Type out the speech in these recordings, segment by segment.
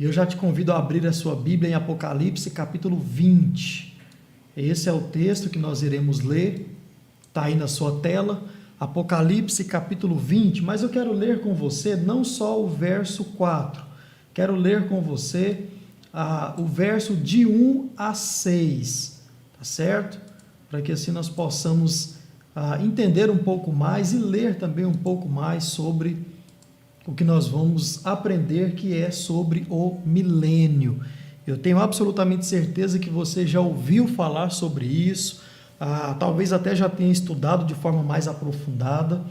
E eu já te convido a abrir a sua Bíblia em Apocalipse capítulo 20. Esse é o texto que nós iremos ler, está aí na sua tela, Apocalipse capítulo 20, mas eu quero ler com você não só o verso 4, quero ler com você o verso de 1 a 6, tá certo? Para que assim nós possamos entender um pouco mais e ler também um pouco mais sobre o que nós vamos aprender, que é sobre o milênio. Eu tenho absolutamente certeza que você já ouviu falar sobre isso, talvez até já tenha estudado de forma mais aprofundada,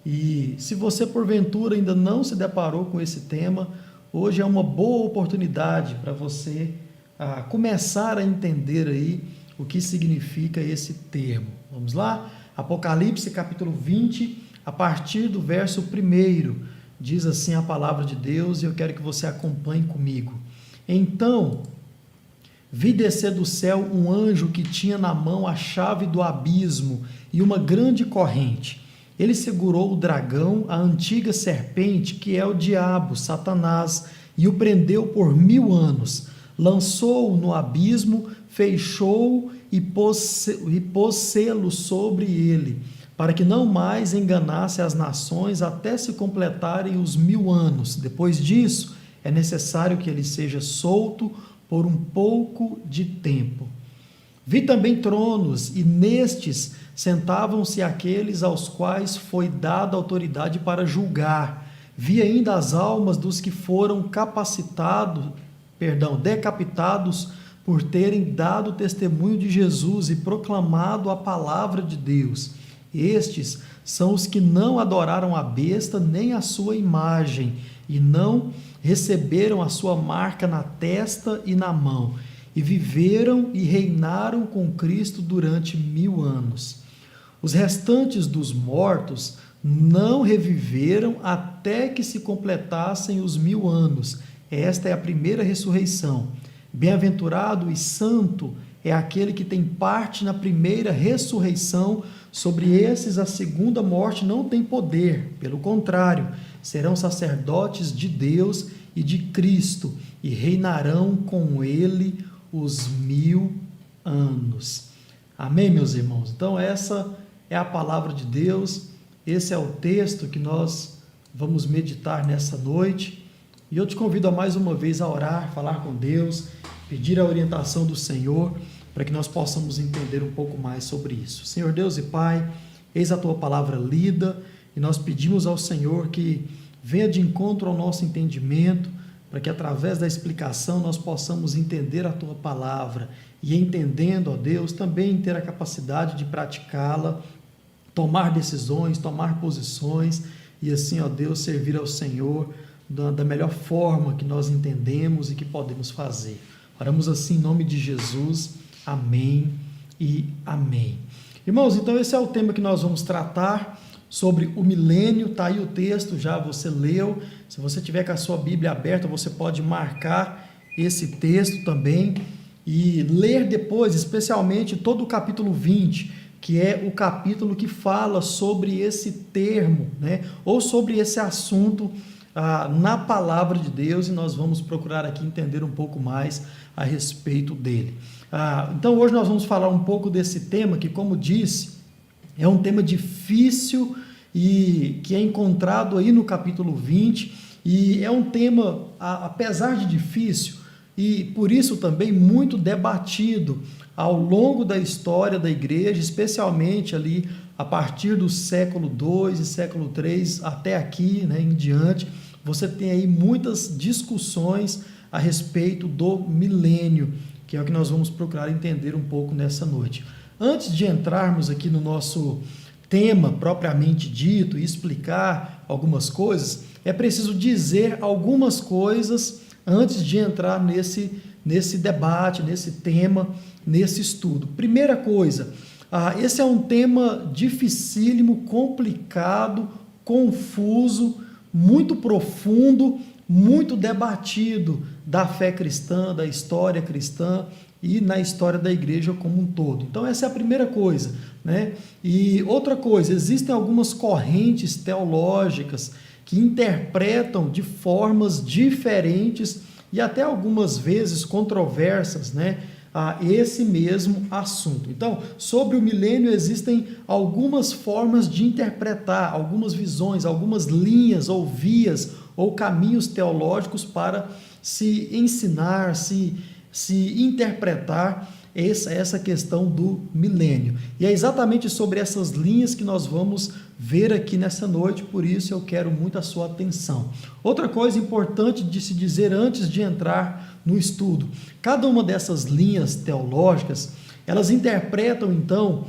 e se você porventura ainda não se deparou com esse tema, hoje é uma boa oportunidade para você começar a entender aí o que significa esse termo. Vamos lá? Apocalipse capítulo 20, a partir do verso 1, diz assim a palavra de Deus, e eu quero que você acompanhe comigo. Então, vi descer do céu um anjo que tinha na mão a chave do abismo e uma grande corrente. Ele segurou o dragão, a antiga serpente, que é o diabo, Satanás, e o prendeu por 1000 anos. Lançou-o no abismo, fechou-o e pôs selo sobre ele, para que não mais enganasse as nações até se completarem os 1000 anos. Depois disso, é necessário que ele seja solto por um pouco de tempo. Vi também tronos, e nestes sentavam-se aqueles aos quais foi dada autoridade para julgar. Vi ainda as almas dos que foram decapitados por terem dado testemunho de Jesus e proclamado a palavra de Deus. Estes são os que não adoraram a besta nem a sua imagem, e não receberam a sua marca na testa e na mão, e viveram e reinaram com Cristo durante 1000 anos. Os restantes dos mortos não reviveram até que se completassem os 1000 anos. Esta é a primeira ressurreição. Bem-aventurado e santo é aquele que tem parte na primeira ressurreição. Sobre esses a segunda morte não tem poder, pelo contrário, serão sacerdotes de Deus e de Cristo, e reinarão com ele os 1000 anos. Amém, meus irmãos? Então essa é a palavra de Deus, esse é o texto que nós vamos meditar nessa noite, e eu te convido a mais uma vez a orar, falar com Deus, pedir a orientação do Senhor, para que nós possamos entender um pouco mais sobre isso. Senhor Deus e Pai, eis a Tua palavra lida, e nós pedimos ao Senhor que venha de encontro ao nosso entendimento, para que através da explicação nós possamos entender a Tua palavra, e entendendo, ó Deus, também ter a capacidade de praticá-la, tomar decisões, tomar posições, e assim, ó Deus, servir ao Senhor da melhor forma que nós entendemos e que podemos fazer. Oramos assim em nome de Jesus. Amém e amém. Irmãos, então esse é o tema que nós vamos tratar, sobre o milênio. Está aí o texto, já você leu. Se você tiver com a sua Bíblia aberta, você pode marcar esse texto também e ler depois, especialmente todo o capítulo 20, que é o capítulo que fala sobre esse termo, né? Ou sobre esse assunto na palavra de Deus, e nós vamos procurar aqui entender um pouco mais a respeito dele. Então hoje nós vamos falar um pouco desse tema que, como disse, é um tema difícil e que é encontrado aí no capítulo 20, e é um tema, apesar de difícil, e por isso também muito debatido ao longo da história da igreja, especialmente ali a partir do século II e século III até aqui, né, em diante. Você tem aí muitas discussões a respeito do milênio, que é o que nós vamos procurar entender um pouco nessa noite. Antes de entrarmos aqui no nosso tema propriamente dito e explicar algumas coisas, é preciso dizer algumas coisas antes de entrar nesse debate, nesse tema, nesse estudo. Primeira coisa, esse é um tema dificílimo, complicado, confuso, muito profundo, muito debatido da fé cristã, da história cristã e na história da igreja como um todo. Então essa é a primeira coisa, né? E outra coisa, existem algumas correntes teológicas que interpretam de formas diferentes e até algumas vezes controversas, né, a esse mesmo assunto. Então, sobre o milênio existem algumas formas de interpretar, algumas visões, algumas linhas ou vias ou caminhos teológicos para se ensinar, se interpretar essa questão do milênio. E é exatamente sobre essas linhas que nós vamos ver aqui nessa noite, por isso eu quero muito a sua atenção. Outra coisa importante de se dizer antes de entrar no estudo: cada uma dessas linhas teológicas, elas interpretam então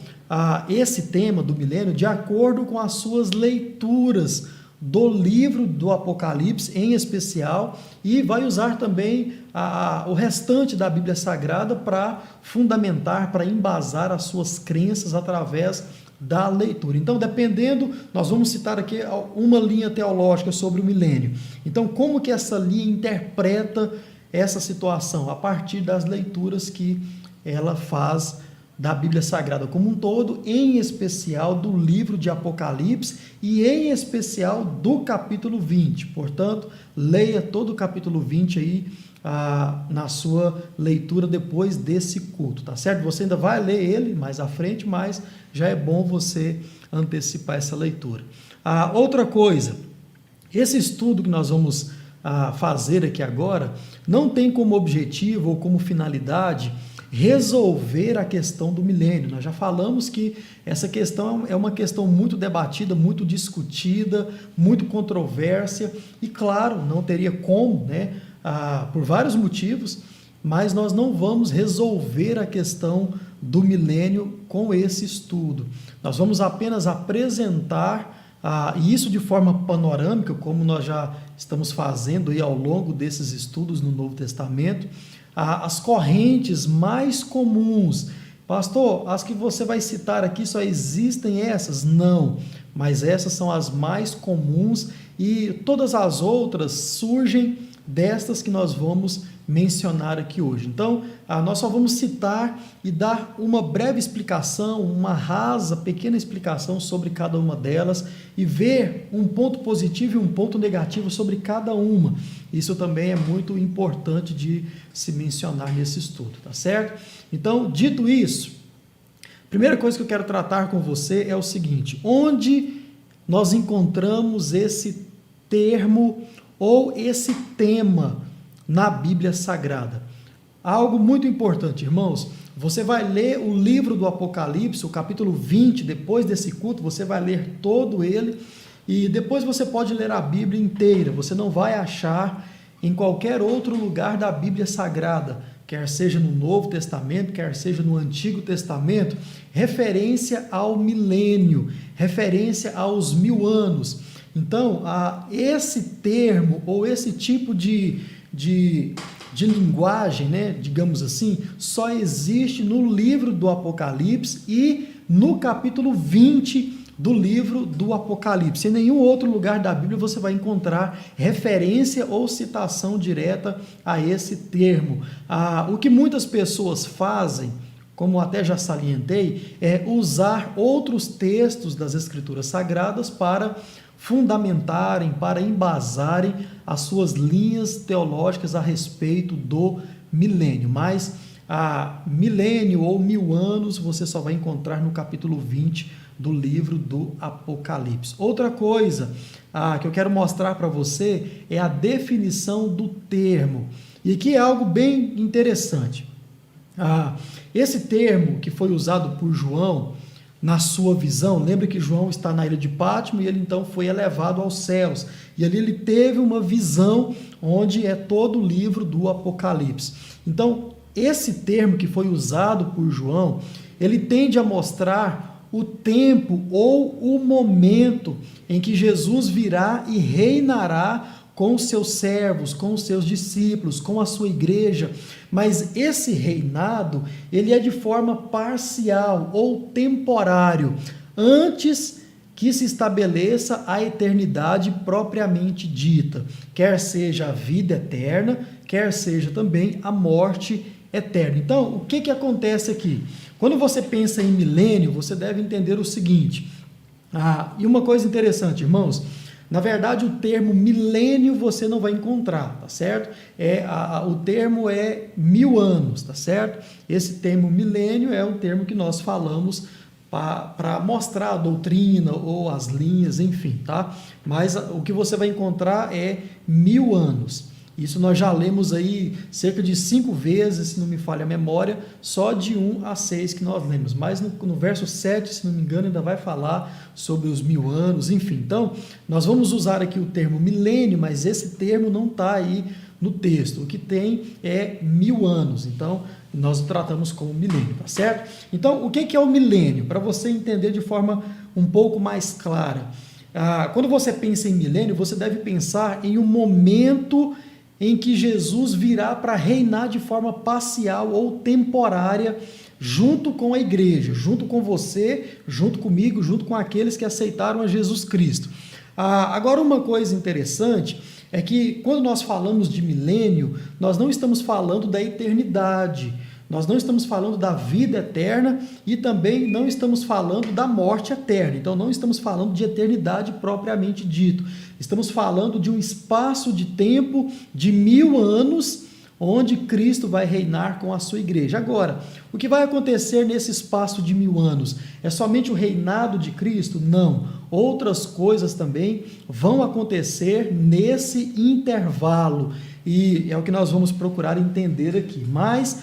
esse tema do milênio de acordo com as suas leituras do livro do Apocalipse em especial, e vai usar também o restante da Bíblia Sagrada para fundamentar, para embasar as suas crenças através da leitura. Então, dependendo, nós vamos citar aqui uma linha teológica sobre o milênio. Então, como que essa linha interpreta essa situação? A partir das leituras que ela faz da Bíblia Sagrada como um todo, em especial do livro de Apocalipse e em especial do capítulo 20. Portanto, leia todo o capítulo 20 aí na sua leitura depois desse culto, tá certo? Você ainda vai ler ele mais à frente, mas já é bom você antecipar essa leitura. Outra coisa, esse estudo que nós vamos fazer aqui agora não tem como objetivo ou como finalidade resolver a questão do milênio. Nós já falamos que essa questão é uma questão muito debatida, muito discutida, muito controversa, e claro, não teria como, né, por vários motivos, mas nós não vamos resolver a questão do milênio com esse estudo. Nós vamos apenas apresentar, e isso de forma panorâmica, como nós já estamos fazendo aí ao longo desses estudos no Novo Testamento, as correntes mais comuns. Pastor, as que você vai citar aqui só existem essas? Não, mas essas são as mais comuns, e todas as outras surgem destas que nós vamos mencionar aqui hoje. Então, nós só vamos citar e dar uma breve explicação, uma rasa, pequena explicação sobre cada uma delas, e ver um ponto positivo e um ponto negativo sobre cada uma. Isso também é muito importante de se mencionar nesse estudo, tá certo? Então, dito isso, a primeira coisa que eu quero tratar com você é o seguinte: onde nós encontramos esse termo ou esse tema na Bíblia Sagrada? Algo muito importante, irmãos. Você vai ler o livro do Apocalipse, o capítulo 20, depois desse culto, você vai ler todo ele, e depois você pode ler a Bíblia inteira. Você não vai achar em qualquer outro lugar da Bíblia Sagrada, quer seja no Novo Testamento, quer seja no Antigo Testamento, referência ao milênio, referência aos 1000 anos. Então, esse termo ou esse tipo de linguagem, né, digamos assim, só existe no livro do Apocalipse e no capítulo 20 do livro do Apocalipse. Em nenhum outro lugar da Bíblia você vai encontrar referência ou citação direta a esse termo. O que muitas pessoas fazem, como até já salientei, é usar outros textos das Escrituras Sagradas para fundamentarem, para embasarem as suas linhas teológicas a respeito do milênio. Mas milênio ou 1000 anos você só vai encontrar no capítulo 20 do livro do Apocalipse. Outra coisa que eu quero mostrar para você é a definição do termo. E aqui é algo bem interessante. Esse termo que foi usado por João na sua visão, lembra que João está na ilha de Patmos e ele então foi elevado aos céus, e ali ele teve uma visão onde é todo o livro do Apocalipse. Então, esse termo que foi usado por João, ele tende a mostrar o tempo ou o momento em que Jesus virá e reinará com os seus servos, com os seus discípulos, com a sua igreja. Mas esse reinado, ele é de forma parcial ou temporário, antes que se estabeleça a eternidade propriamente dita, quer seja a vida eterna, quer seja também a morte eterna. Então, o que acontece aqui? Quando você pensa em milênio, você deve entender o seguinte, e uma coisa interessante, irmãos, Na verdade, o termo milênio você não vai encontrar, tá certo? O termo é 1000 anos, tá certo? Esse termo milênio é um termo que nós falamos para mostrar a doutrina ou as linhas, enfim, tá? Mas o que você vai encontrar é 1000 anos. Isso nós já lemos aí cerca de 5 vezes, se não me falha a memória, só de 1 a 6 que nós lemos. Mas no verso 7, se não me engano, ainda vai falar sobre os 1000 anos, enfim. Então, nós vamos usar aqui o termo milênio, mas esse termo não está aí no texto. O que tem é 1000 anos. Então, nós o tratamos como milênio, tá certo? Então, o que é o milênio? Para você entender de forma um pouco mais clara. Quando você pensa em milênio, você deve pensar em um momento em que Jesus virá para reinar de forma parcial ou temporária junto com a igreja, junto com você, junto comigo, junto com aqueles que aceitaram a Jesus Cristo. Agora, uma coisa interessante é que quando nós falamos de milênio, nós não estamos falando da eternidade, nós não estamos falando da vida eterna e também não estamos falando da morte eterna. Então, não estamos falando de eternidade propriamente dito. Estamos falando de um espaço de tempo de 1000 anos, onde Cristo vai reinar com a sua igreja. Agora, o que vai acontecer nesse espaço de 1000 anos? É somente o reinado de Cristo? Não. Outras coisas também vão acontecer nesse intervalo. E é o que nós vamos procurar entender aqui. Mas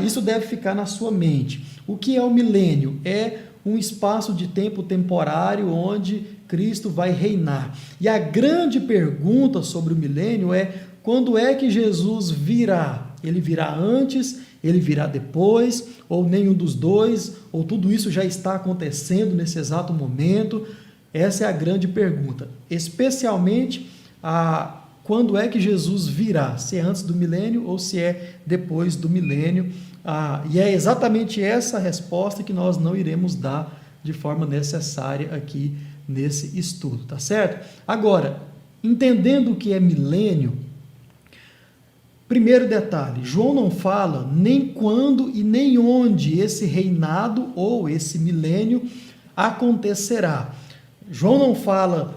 isso deve ficar na sua mente. O que é o milênio? É um espaço de tempo temporário onde Cristo vai reinar. E a grande pergunta sobre o milênio é: quando é que Jesus virá? Ele virá antes? Ele virá depois? Ou nenhum dos dois? Ou tudo isso já está acontecendo nesse exato momento? Essa é a grande pergunta. Especialmente quando é que Jesus virá? Se é antes do milênio ou se é depois do milênio? E é exatamente essa resposta que nós não iremos dar de forma necessária aqui nesse estudo, tá certo? Agora, entendendo o que é milênio, primeiro detalhe, João não fala nem quando e nem onde esse reinado ou esse milênio acontecerá. João não fala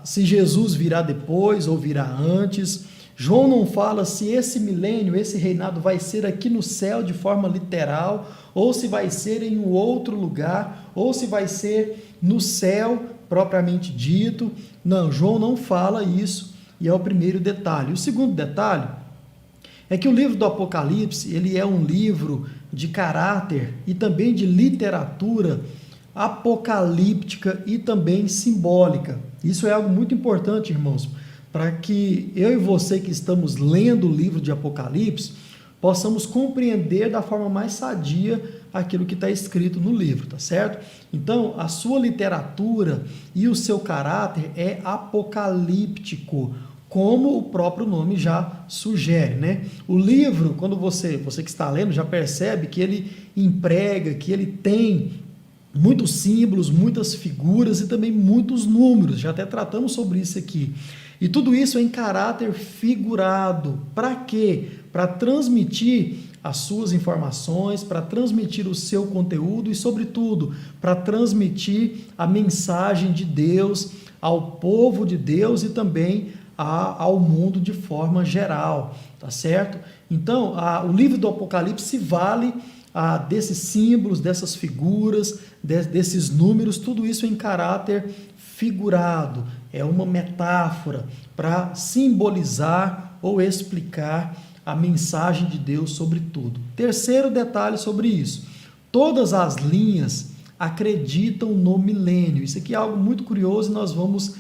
se Jesus virá depois ou virá antes. João não fala se esse milênio, esse reinado vai ser aqui no céu de forma literal, ou se vai ser em um outro lugar, ou se vai ser no céu propriamente dito. Não, João não fala isso, e é o primeiro detalhe. O segundo detalhe é que o livro do Apocalipse, ele é um livro de caráter e também de literatura apocalíptica e também simbólica. Isso é algo muito importante, irmãos, para que eu e você que estamos lendo o livro de Apocalipse possamos compreender da forma mais sadia aquilo que está escrito no livro, tá certo? Então, a sua literatura e o seu caráter é apocalíptico, como o próprio nome já sugere, né? O livro, quando você que está lendo, já percebe que ele emprega, que ele tem muitos símbolos, muitas figuras e também muitos números. Já até tratamos sobre isso aqui. E tudo isso é em caráter figurado. Para quê? Para transmitir as suas informações, para transmitir o seu conteúdo e, sobretudo, para transmitir a mensagem de Deus ao povo de Deus e também ao mundo de forma geral, tá certo? Então, o livro do Apocalipse vale desses símbolos, dessas figuras, desses números, tudo isso em caráter figurado, é uma metáfora para simbolizar ou explicar a mensagem de Deus sobre tudo. Terceiro detalhe sobre isso: todas as linhas acreditam no milênio. Isso aqui é algo muito curioso e nós vamos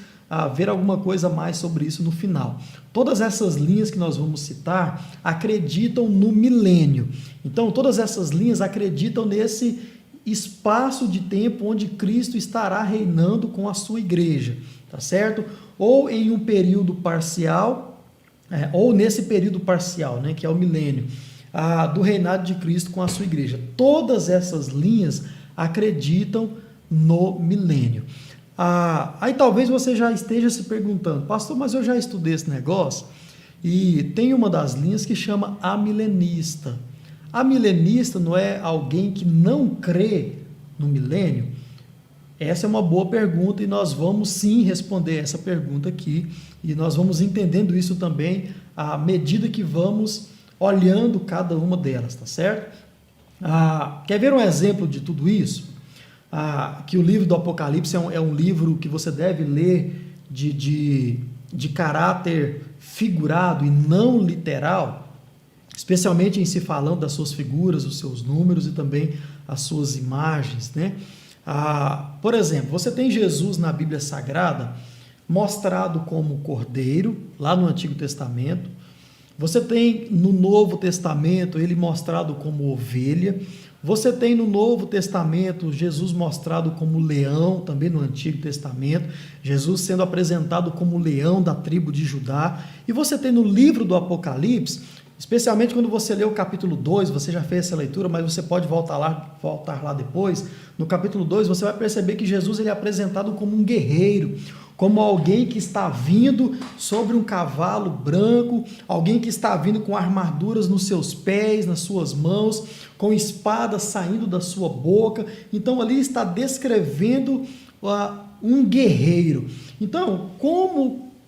ver alguma coisa mais sobre isso no final. Todas essas linhas que nós vamos citar acreditam no milênio. Então, todas essas linhas acreditam nesse espaço de tempo onde Cristo estará reinando com a sua igreja, tá certo? Ou em um período parcial, ou nesse período parcial, né, que é o milênio, do reinado de Cristo com a sua igreja. Todas essas linhas acreditam no milênio. Aí talvez você já esteja se perguntando: pastor, mas eu já estudei esse negócio e tem uma das linhas que chama amilenista. Amilenista não é alguém que não crê no milênio? Essa é uma boa pergunta e nós vamos sim responder essa pergunta aqui, e nós vamos entendendo isso também à medida que vamos olhando cada uma delas, tá certo? Quer ver um exemplo de tudo isso? Que o livro do Apocalipse é um livro que você deve ler de caráter figurado e não literal, especialmente em se falando das suas figuras, os seus números e também as suas imagens, né? Por exemplo, você tem Jesus na Bíblia Sagrada mostrado como cordeiro, lá no Antigo Testamento. Você tem no Novo Testamento ele mostrado como ovelha. Você tem no Novo Testamento Jesus mostrado como leão, também no Antigo Testamento, Jesus sendo apresentado como leão da tribo de Judá. E você tem no livro do Apocalipse, especialmente quando você lê o capítulo 2, você já fez essa leitura, mas você pode voltar lá depois. No capítulo 2 você vai perceber que Jesus ele é apresentado como um guerreiro, como alguém que está vindo sobre um cavalo branco, alguém que está vindo com armaduras nos seus pés, nas suas mãos, com espadas saindo da sua boca. Então ali está descrevendo um guerreiro. Então,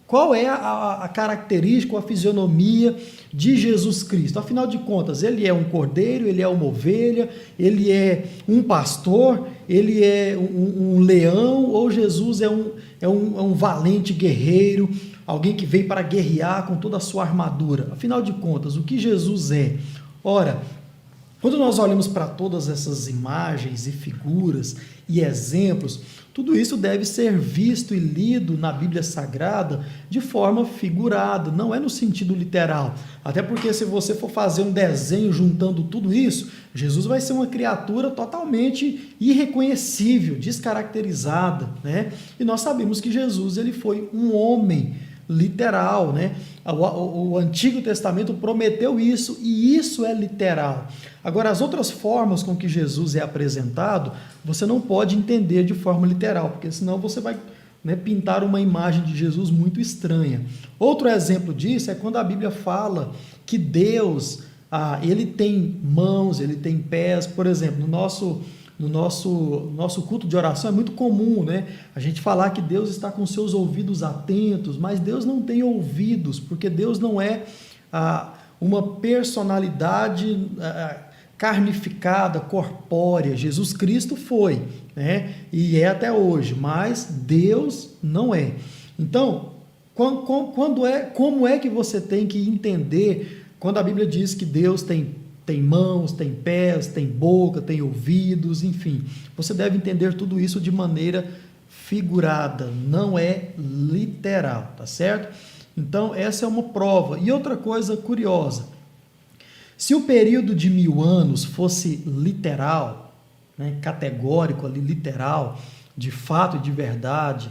qual é a característica, a fisionomia de Jesus Cristo? Afinal de contas, ele é um cordeiro, ele é uma ovelha, ele é um pastor, ele é um leão, ou Jesus é um valente guerreiro, alguém que veio para guerrear com toda a sua armadura? Afinal de contas, o que Jesus é? Ora, quando nós olhamos para todas essas imagens e figuras e exemplos, tudo isso deve ser visto e lido na Bíblia Sagrada de forma figurada, não é no sentido literal. Até porque se você for fazer um desenho juntando tudo isso, Jesus vai ser uma criatura totalmente irreconhecível, descaracterizada, né? E nós sabemos que Jesus ele foi um homem literal, né? O Antigo Testamento prometeu isso e isso é literal. Agora, as outras formas com que Jesus é apresentado, você não pode entender de forma literal, porque senão você vai, né, pintar uma imagem de Jesus muito estranha. Outro exemplo disso é quando a Bíblia fala que Deus, ele tem mãos, ele tem pés. Por exemplo, no nosso culto de oração é muito comum, né, a gente falar que Deus está com seus ouvidos atentos, mas Deus não tem ouvidos, porque Deus não é uma personalidade carnificada, corpórea. Jesus Cristo foi, né, e é até hoje, mas Deus não é. Então, como é que você tem que entender quando a Bíblia diz que Deus tem mãos, tem pés, tem boca, tem ouvidos, enfim? Você deve entender tudo isso de maneira figurada, não é literal, tá certo? Então, essa é uma prova. E outra coisa curiosa, se o período de 1000 anos fosse literal, né, categórico ali, literal, de fato e de verdade,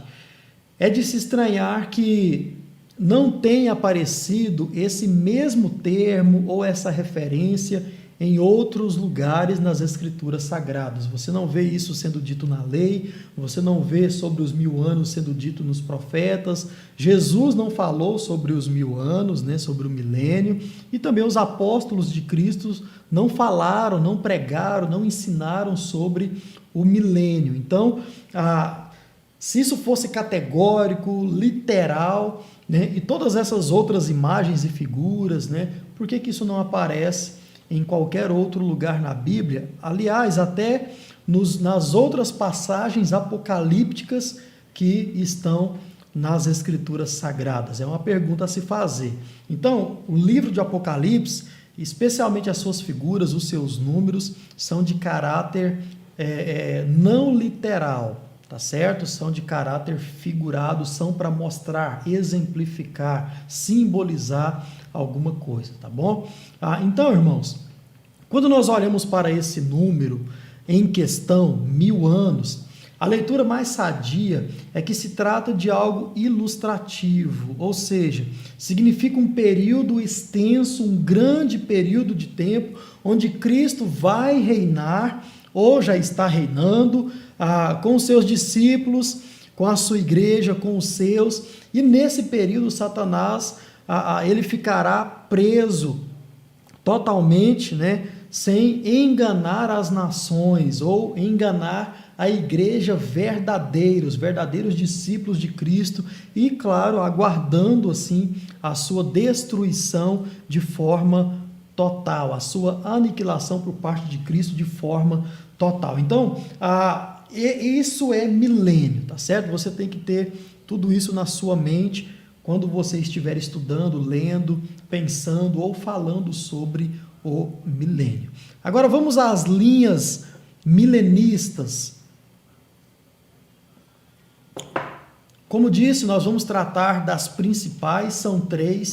é de se estranhar que não tenha aparecido esse mesmo termo ou essa referência em outros lugares nas Escrituras Sagradas. Você não vê isso sendo dito na lei, você não vê sobre os 1000 anos sendo dito nos profetas. Jesus não falou sobre os 1000 anos, né, sobre o milênio, e também os apóstolos de Cristo não falaram, não pregaram, não ensinaram sobre o milênio. Então, se isso fosse categórico, literal, né, e todas essas outras imagens e figuras, né, por que isso não aparece em qualquer outro lugar na Bíblia? Aliás, até nas outras passagens apocalípticas que estão nas Escrituras Sagradas. É uma pergunta a se fazer. Então, o livro de Apocalipse, especialmente as suas figuras, os seus números, são de caráter não literal, tá certo? São de caráter figurado, são para mostrar, exemplificar, simbolizar alguma coisa, tá bom? Então, irmãos, quando nós olhamos para esse número em questão, 1000 anos, a leitura mais sadia é que se trata de algo ilustrativo, ou seja, significa um período extenso, um grande período de tempo, onde Cristo vai reinar, ou já está reinando, com os seus discípulos, com a sua igreja, com os seus, e nesse período Satanás ele ficará preso totalmente, né, sem enganar as nações ou enganar a igreja verdadeiros discípulos de Cristo e, claro, aguardando assim a sua destruição de forma total, a sua aniquilação por parte de Cristo de forma total. Então, isso é milênio, tá certo? Você tem que ter tudo isso na sua mente quando você estiver estudando, lendo, pensando ou falando sobre o milênio. Agora vamos às linhas milenistas. Como disse, nós vamos tratar das principais, são 3,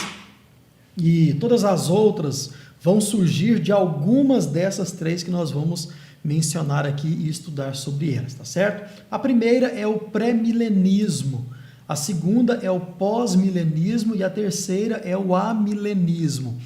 e todas as outras vão surgir de algumas dessas 3 que nós vamos mencionar aqui e estudar sobre elas, tá certo? A primeira é o pré-milenismo, a segunda é o pós-milenismo e a terceira é o amilenismo.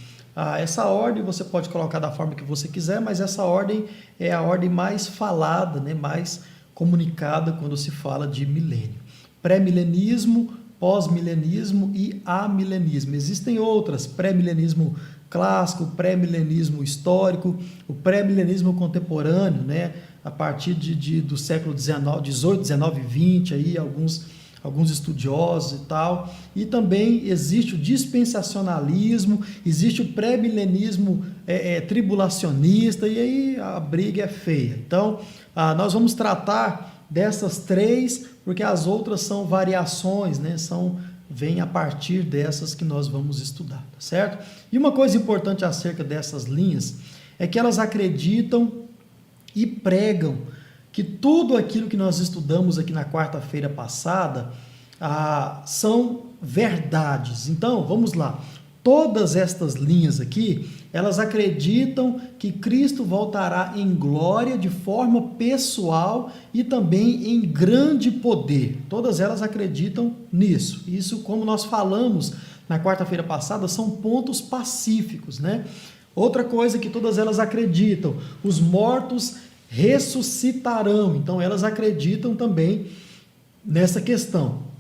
Essa ordem você pode colocar da forma que você quiser, mas essa ordem é a ordem mais falada, né, mais comunicada quando se fala de milênio. Pré-milenismo, pós-milenismo e amilenismo. Existem outras, pré-milenismo clássico, pré-milenismo histórico, o pré-milenismo contemporâneo, né, a partir do século XVIII, XIX e XX, aí, alguns estudiosos e tal, e também existe o dispensacionalismo, existe o pré-milenismo tribulacionista, e aí a briga é feia. Então, nós vamos tratar dessas 3, porque as outras são variações, né? Vem a partir dessas que nós vamos estudar, tá certo? E uma coisa importante acerca dessas linhas é que elas acreditam e pregam que tudo aquilo que nós estudamos aqui na quarta-feira passada são verdades. Então, vamos lá. Todas estas linhas aqui, elas acreditam que Cristo voltará em glória de forma pessoal e também em grande poder. Todas elas acreditam nisso. Isso, como nós falamos na quarta-feira passada, são pontos pacíficos, né? Outra coisa que todas elas acreditam, os mortos ressuscitarão. Então, elas acreditam também nessa questão.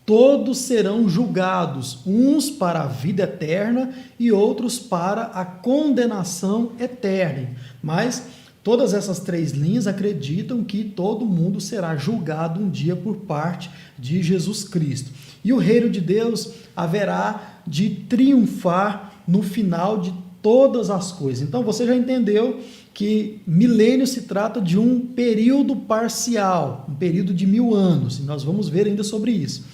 Todos serão julgados, uns para a vida eterna e outros para a condenação eterna. Mas todas essas 3 linhas acreditam que todo mundo será julgado um dia por parte de Jesus Cristo. E o reino de Deus haverá de triunfar no final de todas as coisas. Então você já entendeu que milênio se trata de um período parcial, um período de 1000 anos, e nós vamos ver ainda sobre isso.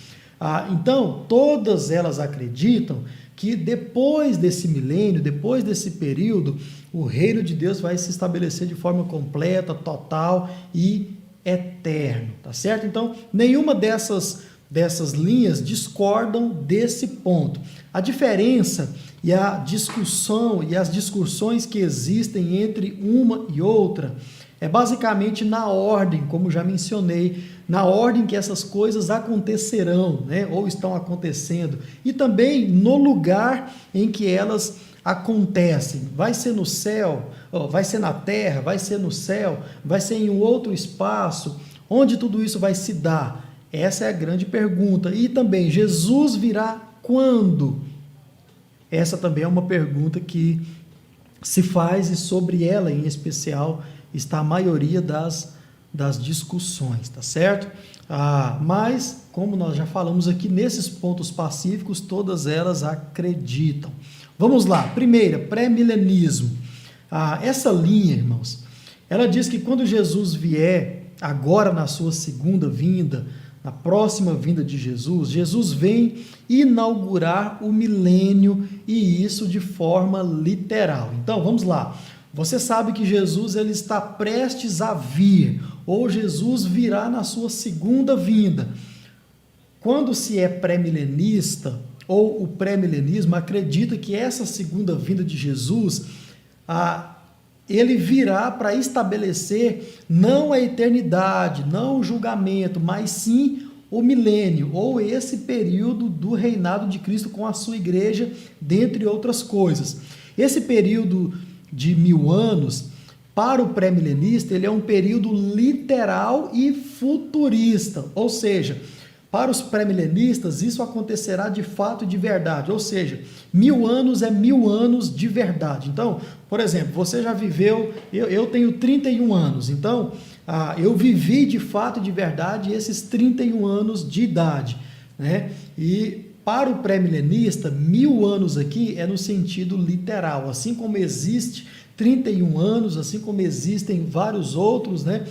Então, todas elas acreditam que depois desse milênio, depois desse período, o reino de Deus vai se estabelecer de forma completa, total e eterno, tá certo? Então, nenhuma dessas linhas discordam desse ponto. A diferença e a discussão e as discussões que existem entre uma e outra é basicamente na ordem, como já mencionei, na ordem que essas coisas acontecerão, né, ou estão acontecendo, e também no lugar em que elas acontecem. Vai ser no céu, vai ser na terra, vai ser no céu, vai ser em um outro espaço, onde tudo isso vai se dar? Essa é a grande pergunta. E também, Jesus virá quando? Essa também é uma pergunta que se faz e sobre ela, em especial, está a maioria das discussões, tá certo? Mas, como nós já falamos aqui, nesses pontos pacíficos, todas elas acreditam. Vamos lá, primeira, pré-milenismo. Essa linha, irmãos, ela diz que quando Jesus vier, agora na sua segunda vinda, na próxima vinda de Jesus, Jesus vem inaugurar o milênio, e isso de forma literal. Então, vamos lá. Você sabe que Jesus ele está prestes a vir, ou Jesus virá na sua segunda vinda. Quando se é pré-milenista, ou o pré-milenismo acredita que essa segunda vinda de Jesus, ele virá para estabelecer não a eternidade, não o julgamento, mas sim o milênio, ou esse período do reinado de Cristo com a sua igreja, dentre outras coisas. Esse período de 1000 anos, para o pré-milenista, ele é um período literal e futurista, ou seja, Para os pré-milenistas, isso acontecerá de fato e de verdade, ou seja, 1000 anos é 1000 anos de verdade. Então, por exemplo, você já viveu, eu tenho 31 anos, então eu vivi de fato e de verdade esses 31 anos de idade, né? E para o pré-milenista, 1000 anos aqui é no sentido literal, assim como existe 31 anos, assim como existem vários outros, né?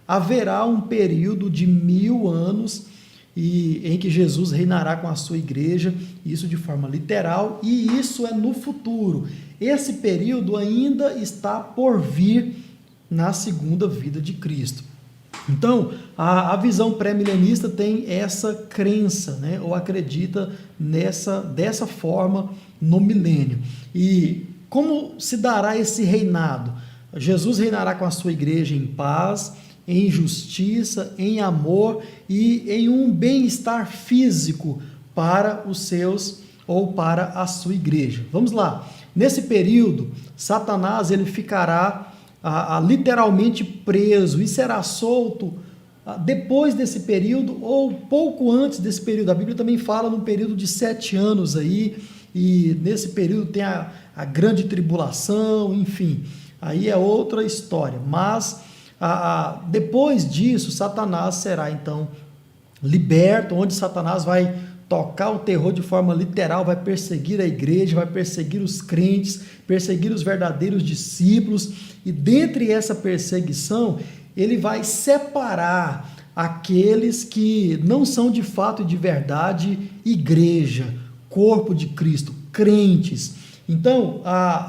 Haverá um período de 1000 anos em que Jesus reinará com a sua igreja, isso de forma literal, e isso é no futuro. Esse período ainda está por vir na segunda vida de Cristo. Então, a visão pré-milenista tem essa crença, né, ou acredita dessa forma no milênio. E como se dará esse reinado? Jesus reinará com a sua igreja em paz, em justiça, em amor e em um bem-estar físico para os seus ou para a sua igreja. Vamos lá. Nesse período, Satanás ele ficará literalmente preso e será solto depois desse período ou pouco antes desse período. A Bíblia também fala num período de 7 anos aí, e nesse período tem a grande tribulação, enfim, aí é outra história, mas depois disso, Satanás será então liberto, onde Satanás vai tocar o terror de forma literal, vai perseguir a igreja, vai perseguir os crentes, perseguir os verdadeiros discípulos, e dentre essa perseguição, ele vai separar aqueles que não são de fato e de verdade igreja, corpo de Cristo, crentes. Então,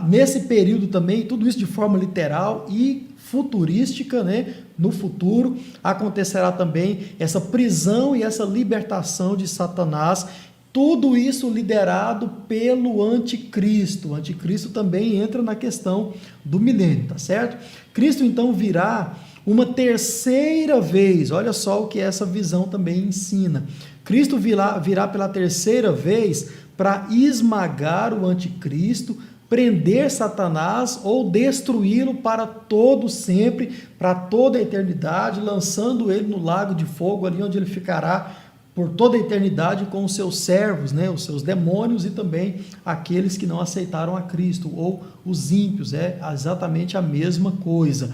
nesse período também, tudo isso de forma literal e futurística, né? No futuro acontecerá também essa prisão e essa libertação de Satanás, tudo isso liderado pelo anticristo. O anticristo também entra na questão do milênio, tá certo? Cristo então virá uma terceira vez, olha só o que essa visão também ensina. Cristo virá pela terceira vez para esmagar o anticristo, prender Satanás ou destruí-lo para todo sempre, para toda a eternidade, lançando ele no lago de fogo, ali onde ele ficará por toda a eternidade com os seus servos, né, os seus demônios e também aqueles que não aceitaram a Cristo, ou os ímpios, é exatamente a mesma coisa.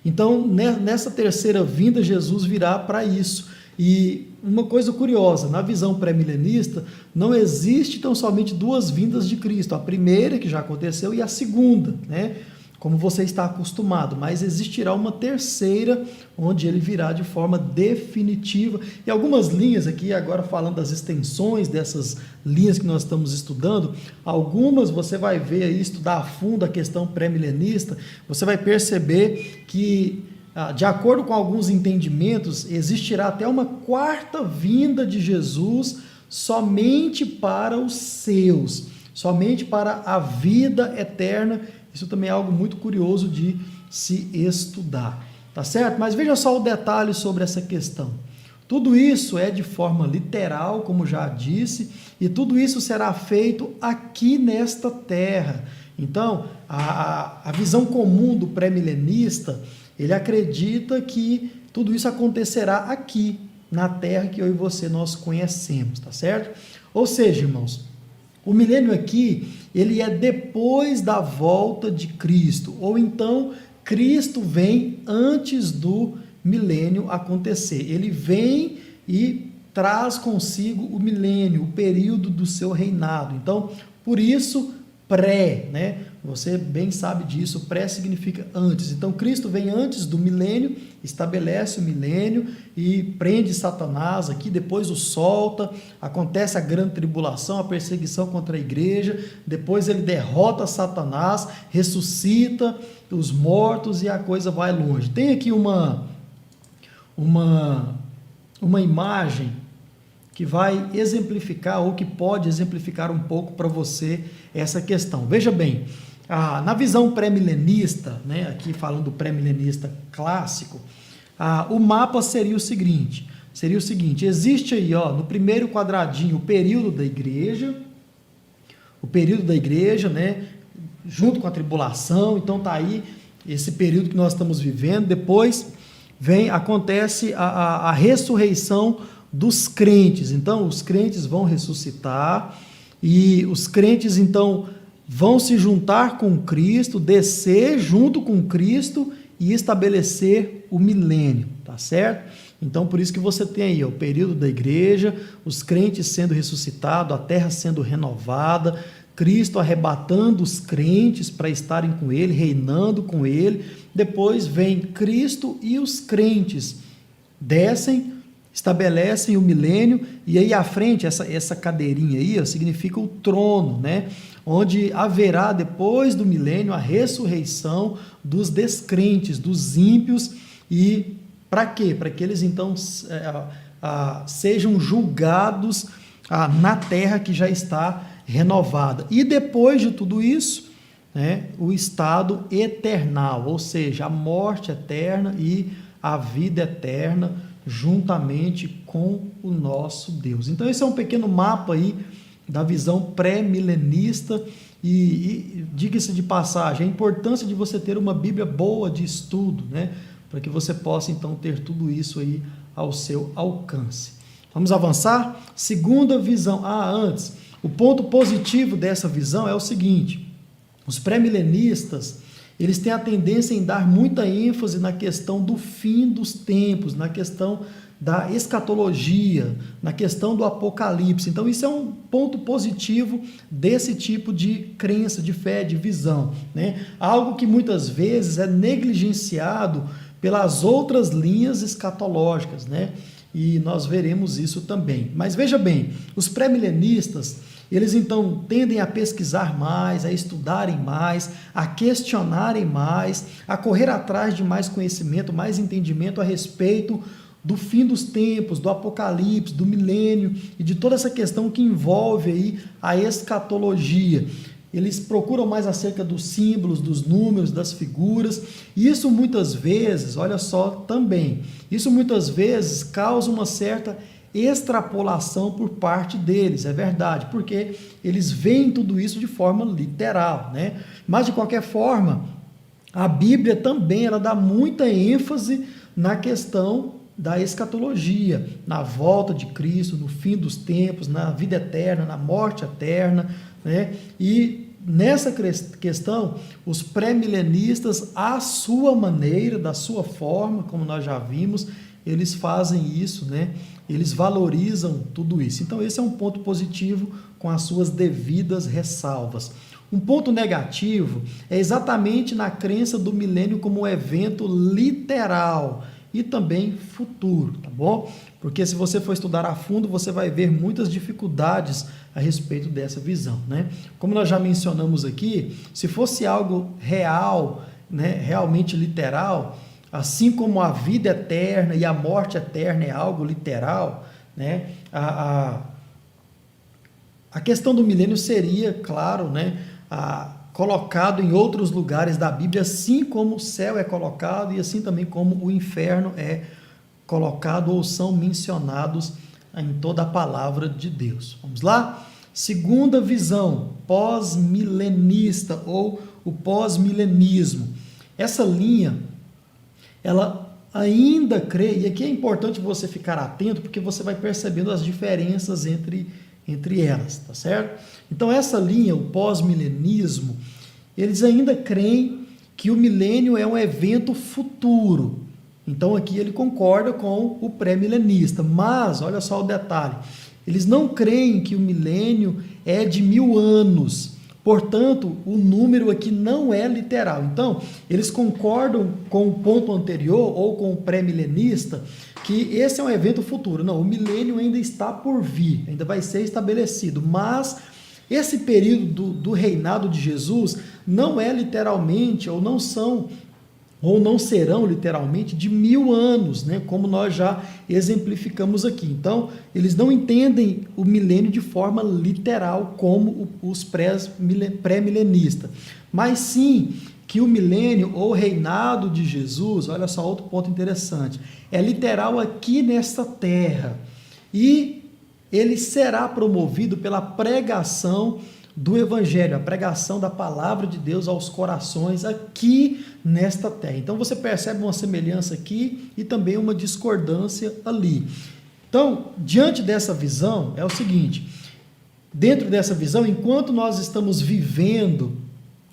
Então, nessa terceira vinda, Jesus virá para isso. E uma coisa curiosa, na visão pré-milenista, não existe tão somente duas vindas de Cristo, a primeira que já aconteceu e a segunda, né? Como você está acostumado, mas existirá uma terceira, onde ele virá de forma definitiva. E algumas linhas aqui, agora falando das extensões dessas linhas que nós estamos estudando, algumas você vai ver aí, estudar a fundo a questão pré-milenista, você vai perceber que, de acordo com alguns entendimentos, existirá até uma quarta vinda de Jesus somente para os seus, somente para a vida eterna. Isso também é algo muito curioso de se estudar, tá certo? Mas veja só o detalhe sobre essa questão. Tudo isso é de forma literal, como já disse, e tudo isso será feito aqui nesta terra. Então, a visão comum do pré-milenista, ele acredita que tudo isso acontecerá aqui, na terra que eu e você nós conhecemos, tá certo? Ou seja, irmãos, o milênio aqui, ele é depois da volta de Cristo, ou então Cristo vem antes do milênio acontecer. Ele vem e traz consigo o milênio, o período do seu reinado. Então, por isso, pré, né? Você bem sabe disso, pré significa antes. Então, Cristo vem antes do milênio, estabelece o milênio e prende Satanás aqui, depois o solta, acontece a grande tribulação, a perseguição contra a igreja, depois ele derrota Satanás, ressuscita os mortos e a coisa vai longe. Tem aqui uma imagem que vai exemplificar, ou que pode exemplificar um pouco para você essa questão. Veja bem, na visão pré-milenista, né, aqui falando do pré-milenista clássico, o mapa seria o seguinte, existe aí, no primeiro quadradinho, o período da igreja, né, junto com a tribulação. Então está aí esse período que nós estamos vivendo. Depois acontece a ressurreição dos crentes. Então, os crentes vão ressuscitar e os crentes, então, vão se juntar com Cristo, descer junto com Cristo e estabelecer o milênio, tá certo? Então, por isso que você tem aí o período da igreja, os crentes sendo ressuscitados, a terra sendo renovada, Cristo arrebatando os crentes para estarem com Ele, reinando com Ele. Depois vem Cristo e os crentes descem, estabelecem o milênio, e aí à frente, essa cadeirinha aí, ó, significa o trono, né? Onde haverá, depois do milênio, a ressurreição dos descrentes, dos ímpios, e para quê? Para que eles então sejam julgados na terra que já está renovada. E depois de tudo isso, né, o estado eternal, ou seja, a morte eterna e a vida eterna juntamente com o nosso Deus. Então esse é um pequeno mapa aí da visão pré-milenista e diga-se de passagem, a importância de você ter uma Bíblia boa de estudo, né, para que você possa então ter tudo isso aí ao seu alcance. Vamos avançar? Segunda visão. Antes, o ponto positivo dessa visão é o seguinte: os pré-milenistas, eles têm a tendência em dar muita ênfase na questão do fim dos tempos, na questão da escatologia, na questão do apocalipse. Então isso é um ponto positivo desse tipo de crença, de fé, de visão, né? Algo que muitas vezes é negligenciado pelas outras linhas escatológicas, né? E nós veremos isso também. Mas veja bem, os pré-milenistas, eles então tendem a pesquisar mais, a estudarem mais, a questionarem mais, a correr atrás de mais conhecimento, mais entendimento a respeito do fim dos tempos, do apocalipse, do milênio e de toda essa questão que envolve aí a escatologia. Eles procuram mais acerca dos símbolos, dos números, das figuras, e isso muitas vezes, olha só também, isso muitas vezes causa uma certa extrapolação por parte deles, é verdade, porque eles veem tudo isso de forma literal, né? Mas de qualquer forma, a Bíblia também ela dá muita ênfase na questão da escatologia, na volta de Cristo, no fim dos tempos, na vida eterna, na morte eterna, né? E nessa questão, os pré-milenistas, à sua maneira, da sua forma, como nós já vimos, eles fazem isso, né? Eles valorizam tudo isso. Então esse é um ponto positivo com as suas devidas ressalvas. Um ponto negativo é exatamente na crença do milênio como um evento literal e também futuro, tá bom? Porque se você for estudar a fundo, você vai ver muitas dificuldades a respeito dessa visão, né? Como nós já mencionamos aqui, se fosse algo real, né, realmente literal, assim como a vida eterna e a morte eterna é algo literal, né? A questão do milênio seria, claro, né, colocado em outros lugares da Bíblia, assim como o céu é colocado e assim também como o inferno é colocado ou são mencionados em toda a palavra de Deus. Vamos lá? Segunda visão, pós-milenista ou o pós-milenismo. Essa linha, ela ainda crê, e aqui é importante você ficar atento, porque você vai percebendo as diferenças entre elas, tá certo? Então essa linha, o pós-milenismo, eles ainda creem que o milênio é um evento futuro. Então aqui ele concorda com o pré-milenista, mas olha só o detalhe, eles não creem que o milênio é de 1000 anos, portanto o número aqui não é literal. Então eles concordam com o ponto anterior ou com o pré-milenista que esse é um evento futuro. Não, o milênio ainda está por vir, ainda vai ser estabelecido, mas esse período do reinado de Jesus não é literalmente, ou não serão literalmente de 1000 anos, né, como nós já exemplificamos aqui. Então, eles não entendem o milênio de forma literal como os pré-milenistas, mas sim que o milênio ou reinado de Jesus, olha só outro ponto interessante, é literal aqui nesta terra, e ele será promovido pela pregação do Evangelho, a pregação da palavra de Deus aos corações aqui nesta terra. Então você percebe uma semelhança aqui e também uma discordância ali. Então, diante dessa visão, é o seguinte: dentro dessa visão, enquanto nós estamos vivendo,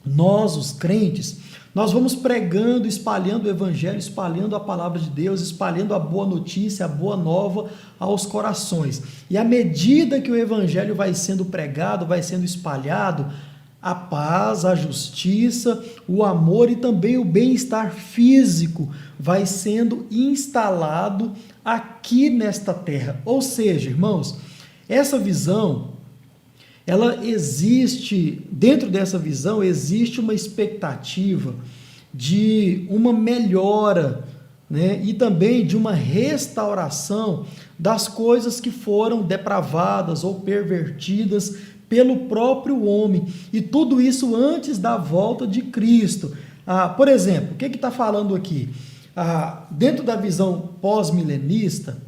nós, os crentes, nós vamos pregando, espalhando o Evangelho, espalhando a palavra de Deus, espalhando a boa notícia, a boa nova aos corações. E à medida que o Evangelho vai sendo pregado, vai sendo espalhado, a paz, a justiça, o amor e também o bem-estar físico vai sendo instalado aqui nesta terra. Ou seja, irmãos, essa visão, ela existe, dentro dessa visão existe uma expectativa de uma melhora, né, e também de uma restauração das coisas que foram depravadas ou pervertidas pelo próprio homem, e tudo isso antes da volta de Cristo. Por exemplo, o que está falando aqui? Dentro da visão pós-milenista,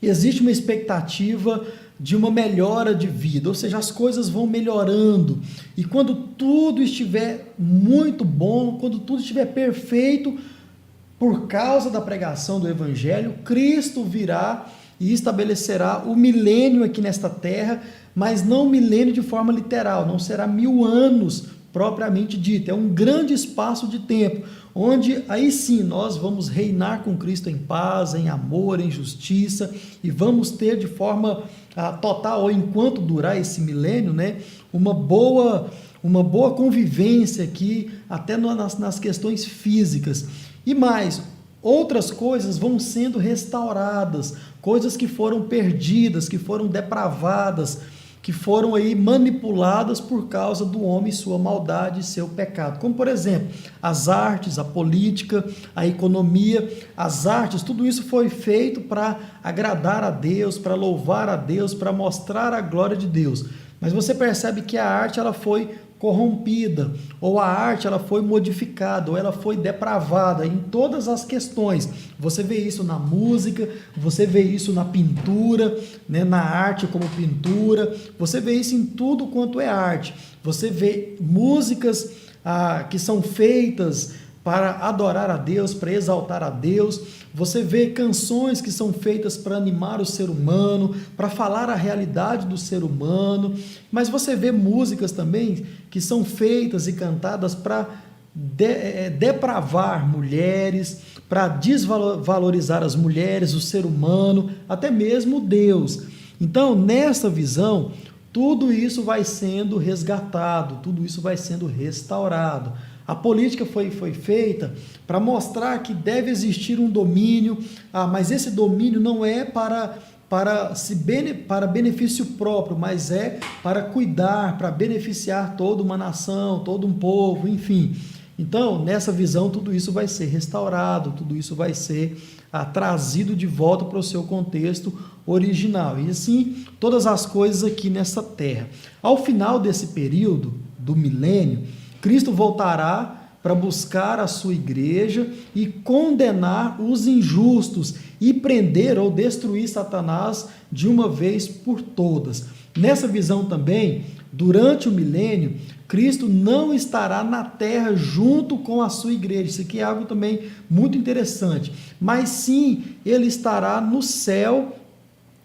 existe uma expectativa de uma melhora de vida, ou seja, as coisas vão melhorando, e quando tudo estiver muito bom, quando tudo estiver perfeito, por causa da pregação do Evangelho, Cristo virá e estabelecerá o milênio aqui nesta terra, mas não o milênio de forma literal, não será 1000 anos propriamente dito, é um grande espaço de tempo, onde aí sim nós vamos reinar com Cristo em paz, em amor, em justiça, e vamos ter de forma total, ou enquanto durar esse milênio, né, uma boa convivência aqui, até nas questões físicas. E mais, outras coisas vão sendo restauradas, coisas que foram perdidas, que foram depravadas, que foram aí manipuladas por causa do homem, sua maldade e seu pecado. Como, por exemplo, as artes, a política, a economia, as artes, tudo isso foi feito para agradar a Deus, para louvar a Deus, para mostrar a glória de Deus. Mas você percebe que a arte ela foi corrompida, ou a arte ela foi modificada, ou ela foi depravada em todas as questões. Você vê isso na música, você vê isso na pintura, né, na arte como pintura, você vê isso em tudo quanto é arte. Você vê músicas que são feitas para adorar a Deus, para exaltar a Deus. Você vê canções que são feitas para animar o ser humano, para falar a realidade do ser humano, mas você vê músicas também que são feitas e cantadas para depravar mulheres, para desvalorizar as mulheres, o ser humano, até mesmo Deus. Então, nessa visão, tudo isso vai sendo resgatado, tudo isso vai sendo restaurado. A política foi feita para mostrar que deve existir um domínio, mas esse domínio não é para benefício próprio, mas é para cuidar, para beneficiar toda uma nação, todo um povo, enfim. Então, nessa visão, tudo isso vai ser restaurado, tudo isso vai ser trazido de volta para o seu contexto original. E assim, todas as coisas aqui nessa terra. Ao final desse período do milênio, Cristo voltará para buscar a sua igreja e condenar os injustos e prender ou destruir Satanás de uma vez por todas. Nessa visão também, durante o milênio, Cristo não estará na terra junto com a sua igreja. Isso aqui é algo também muito interessante. Mas sim, ele estará no céu,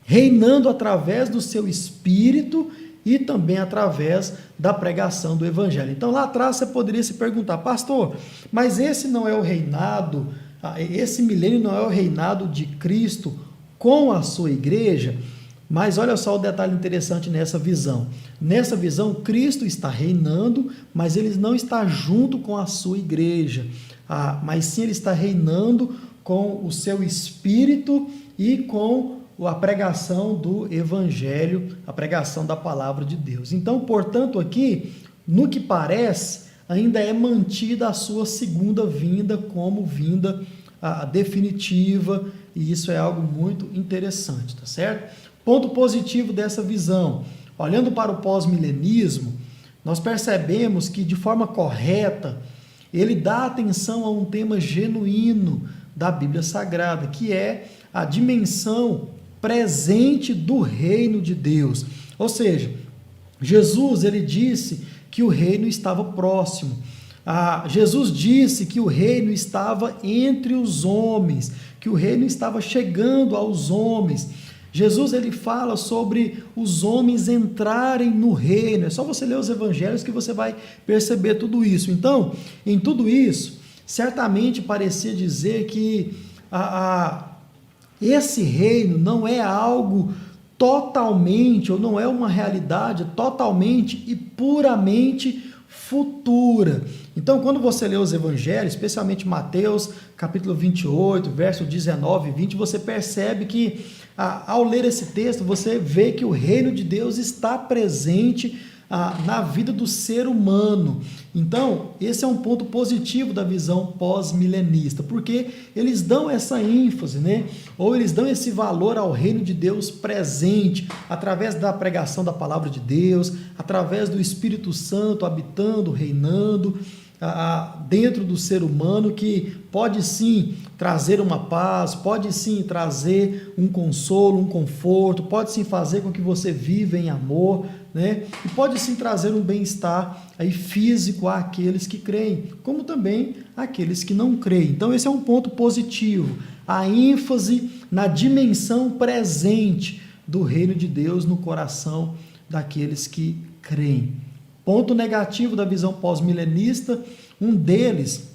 reinando através do seu Espírito e também através da pregação do Evangelho. Então, lá atrás você poderia se perguntar, pastor, mas esse não é o reinado, esse milênio não é o reinado de Cristo com a sua igreja? Mas olha só o detalhe interessante nessa visão. Nessa visão, Cristo está reinando, mas ele não está junto com a sua igreja, mas sim ele está reinando com o seu Espírito e com a pregação do Evangelho, a pregação da palavra de Deus. Então, portanto, aqui, no que parece, ainda é mantida a sua segunda vinda como vinda definitiva, e isso é algo muito interessante, tá certo? Ponto positivo dessa visão, olhando para o pós-milenismo, nós percebemos que, de forma correta, ele dá atenção a um tema genuíno da Bíblia Sagrada, que é a dimensão presente do reino de Deus. Ou seja, Jesus, ele disse que o reino estava próximo. Jesus disse que o reino estava entre os homens, que o reino estava chegando aos homens. Jesus, ele fala sobre os homens entrarem no reino. É só você ler os evangelhos que você vai perceber tudo isso. Então, em tudo isso, certamente parecia dizer que esse reino não é algo totalmente, ou não é uma realidade totalmente e puramente futura. Então, quando você lê os evangelhos, especialmente Mateus, capítulo 28, verso 19 e 20, você percebe que, ao ler esse texto, você vê que o reino de Deus está presente na vida do ser humano. Então, esse é um ponto positivo da visão pós-milenista, porque eles dão essa ênfase, né? Ou eles dão esse valor ao reino de Deus presente, através da pregação da palavra de Deus, através do Espírito Santo habitando, reinando dentro do ser humano, que pode sim trazer uma paz, pode sim trazer um consolo, um conforto, pode sim fazer com que você viva em amor, né? E pode sim trazer um bem-estar aí físico àqueles que creem, como também àqueles que não creem. Então esse é um ponto positivo, a ênfase na dimensão presente do reino de Deus no coração daqueles que creem. Ponto negativo da visão pós-milenista, um deles,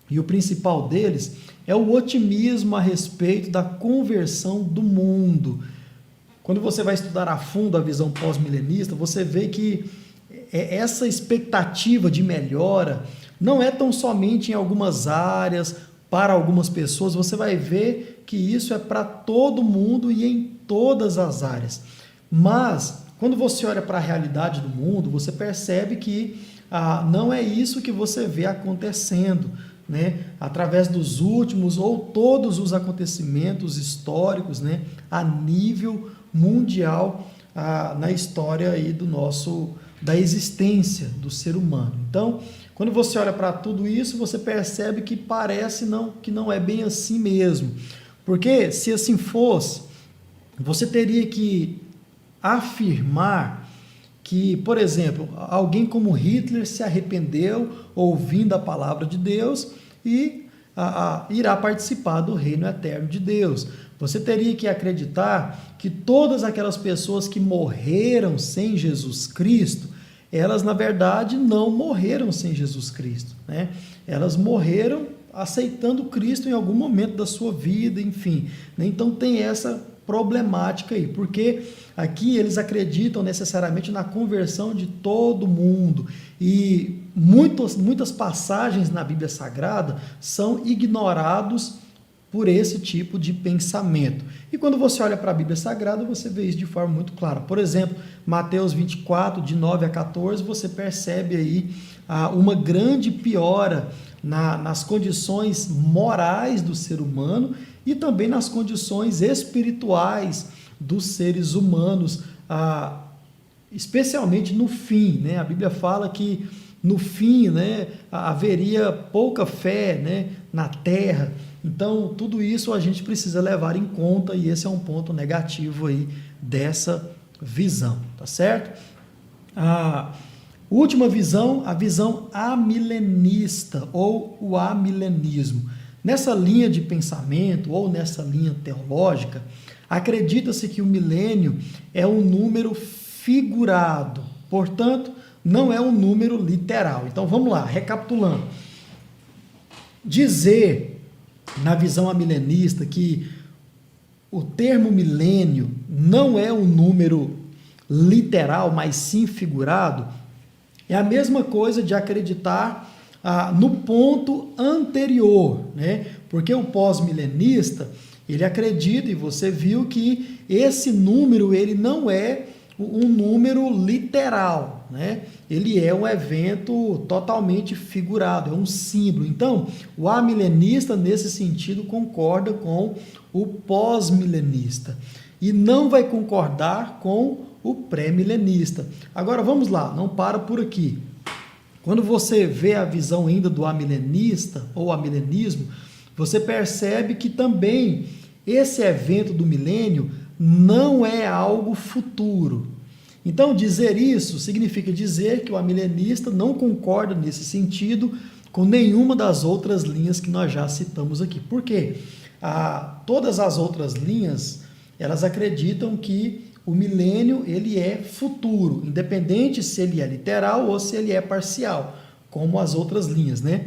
e o principal deles, é o otimismo a respeito da conversão do mundo. Quando você vai estudar a fundo a visão pós-milenista, você vê que essa expectativa de melhora não é tão somente em algumas áreas, para algumas pessoas, você vai ver que isso é para todo mundo e em todas as áreas. Mas, quando você olha para a realidade do mundo, você percebe que não é isso que você vê acontecendo, né? Através dos últimos ou todos os acontecimentos históricos, né? A nível mundial na história aí da existência do ser humano. Então, quando você olha para tudo isso, você percebe que parece que não é bem assim mesmo. Porque se assim fosse, você teria que afirmar que, por exemplo, alguém como Hitler se arrependeu ouvindo a palavra de Deus e irá participar do reino eterno de Deus. Você teria que acreditar que todas aquelas pessoas que morreram sem Jesus Cristo, elas na verdade não morreram sem Jesus Cristo, né? Elas morreram aceitando Cristo em algum momento da sua vida, enfim. Então tem essa problemática aí, porque aqui eles acreditam necessariamente na conversão de todo mundo, e muitas passagens na Bíblia Sagrada são ignorados por esse tipo de pensamento. E quando você olha para a Bíblia Sagrada, você vê isso de forma muito clara. Por exemplo, Mateus 24, de 9 a 14, você percebe aí uma grande piora nas condições morais do ser humano e também nas condições espirituais dos seres humanos, especialmente no fim, né? A Bíblia fala que no fim, né, haveria pouca fé, né, na terra. Então, tudo isso a gente precisa levar em conta, e esse é um ponto negativo aí dessa visão, tá certo? A última visão, a visão amilenista, ou o amilenismo. Nessa linha de pensamento, ou nessa linha teológica, acredita-se que o milênio é um número figurado, portanto, não é um número literal. Então, vamos lá, recapitulando. Dizer, na visão amilenista, que o termo milênio não é um número literal, mas sim figurado, é a mesma coisa de acreditar no ponto anterior, né? Porque o pós-milenista, ele acredita, e você viu que esse número, ele não é um número literal, né? Ele é um evento totalmente figurado, é um símbolo. Então, o amilenista, nesse sentido, concorda com o pós-milenista e não vai concordar com o pré-milenista. Agora, vamos lá, não para por aqui. Quando você vê a visão ainda do amilenista ou amilenismo, você percebe que também esse evento do milênio não é algo futuro. Então, dizer isso significa dizer que o amilenista não concorda nesse sentido com nenhuma das outras linhas que nós já citamos aqui. Por quê? Todas as outras linhas, elas acreditam que o milênio ele é futuro, independente se ele é literal ou se ele é parcial, como as outras linhas, né?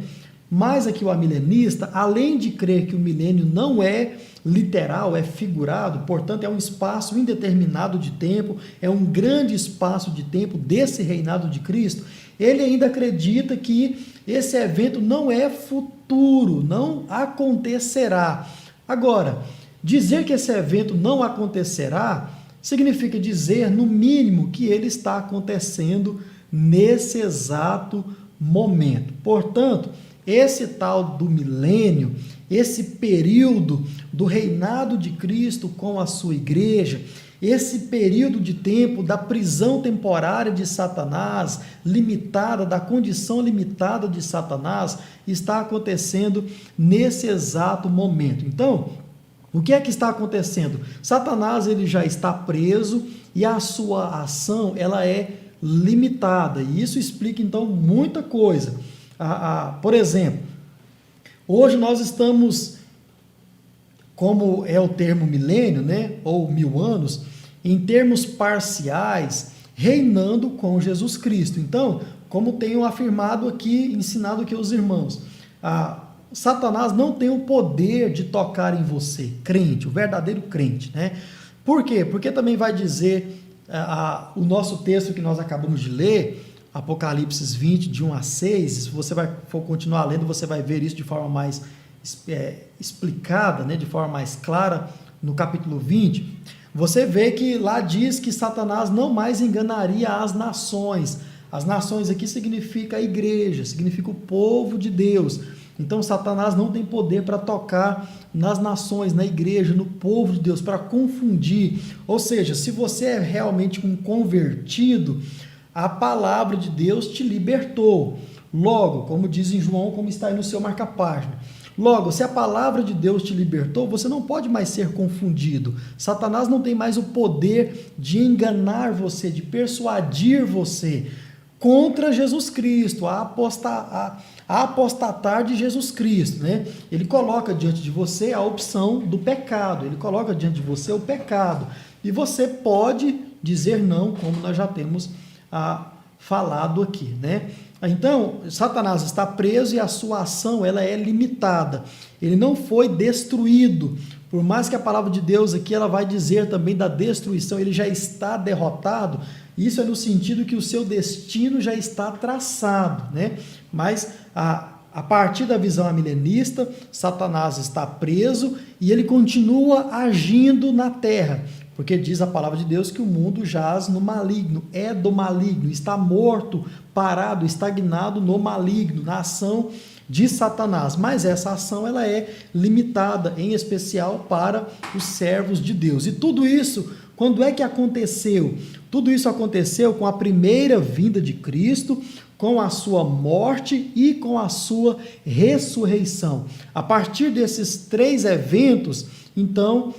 Mas aqui o amilenista, além de crer que o milênio não é literal, é figurado, portanto é um espaço indeterminado de tempo, é um grande espaço de tempo desse reinado de Cristo, ele ainda acredita que esse evento não é futuro, não acontecerá. Agora, dizer que esse evento não acontecerá significa dizer, no mínimo, que ele está acontecendo nesse exato momento. Portanto, esse tal do milênio, esse período do reinado de Cristo com a sua igreja, esse período de tempo da prisão temporária de Satanás, limitada, da condição limitada de Satanás, está acontecendo nesse exato momento. Então, o que é que está acontecendo? Satanás ele já está preso e a sua ação ela é limitada, e isso explica então muita coisa. Por exemplo, hoje nós estamos, como é o termo milênio, né, ou 1000 anos, em termos parciais, reinando com Jesus Cristo. Então, como tenho afirmado aqui, ensinado aqui aos irmãos, Satanás não tem o poder de tocar em você, crente, o verdadeiro crente, né? Por quê? Porque também vai dizer o nosso texto que nós acabamos de ler, Apocalipse 20, de 1 a 6, se você for continuar lendo, você vai ver isso de forma mais explicada, né, de forma mais clara, no capítulo 20, você vê que lá diz que Satanás não mais enganaria as nações. As nações aqui significa a igreja, significa o povo de Deus. Então Satanás não tem poder para tocar nas nações, na igreja, no povo de Deus, para confundir. Ou seja, se você é realmente um convertido, a palavra de Deus te libertou. Logo, como diz em João, como está aí no seu marca-página. Logo, se a palavra de Deus te libertou, você não pode mais ser confundido. Satanás não tem mais o poder de enganar você, de persuadir você contra Jesus Cristo, a apostatar de Jesus Cristo, né? Ele coloca diante de você a opção do pecado, ele coloca diante de você o pecado, e você pode dizer não, como nós já temos falado aqui, né? Então, Satanás está preso e a sua ação ela é limitada. Ele não foi destruído. Por mais que a palavra de Deus aqui ela vai dizer também da destruição, ele já está derrotado. Isso é no sentido que o seu destino já está traçado, né? Mas a partir da visão amilenista, Satanás está preso e ele continua agindo na terra. Porque diz a palavra de Deus que o mundo jaz no maligno, é do maligno, está morto, parado, estagnado no maligno, na ação de Satanás. Mas essa ação ela é limitada, em especial para os servos de Deus. E tudo isso, quando é que aconteceu? Tudo isso aconteceu com a primeira vinda de Cristo, com a sua morte e com a sua ressurreição. A partir desses 3 eventos, então,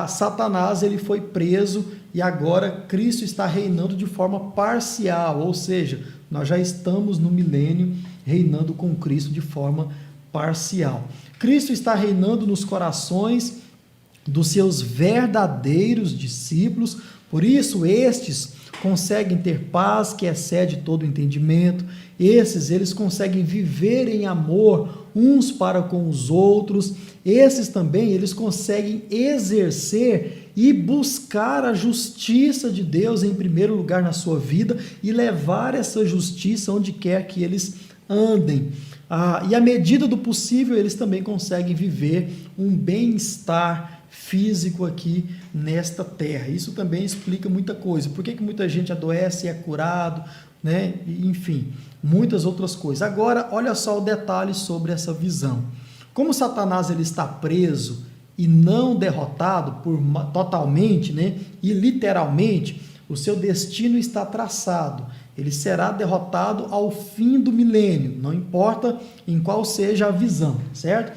Satanás ele foi preso e agora Cristo está reinando de forma parcial, ou seja, nós já estamos no milênio reinando com Cristo de forma parcial. Cristo está reinando nos corações dos seus verdadeiros discípulos, por isso estes conseguem ter paz que excede todo entendimento, eles conseguem viver em amor uns para com os outros, esses também, eles conseguem exercer e buscar a justiça de Deus em primeiro lugar na sua vida e levar essa justiça onde quer que eles andem. E à medida do possível, eles também conseguem viver um bem-estar físico aqui nesta terra. Isso também explica muita coisa. Por que muita gente adoece e é curado, né? Enfim, muitas outras coisas. Agora, olha só o detalhe sobre essa visão. Como Satanás ele está preso e não derrotado totalmente, né? E literalmente, o seu destino está traçado. Ele será derrotado ao fim do milênio, não importa em qual seja a visão, certo?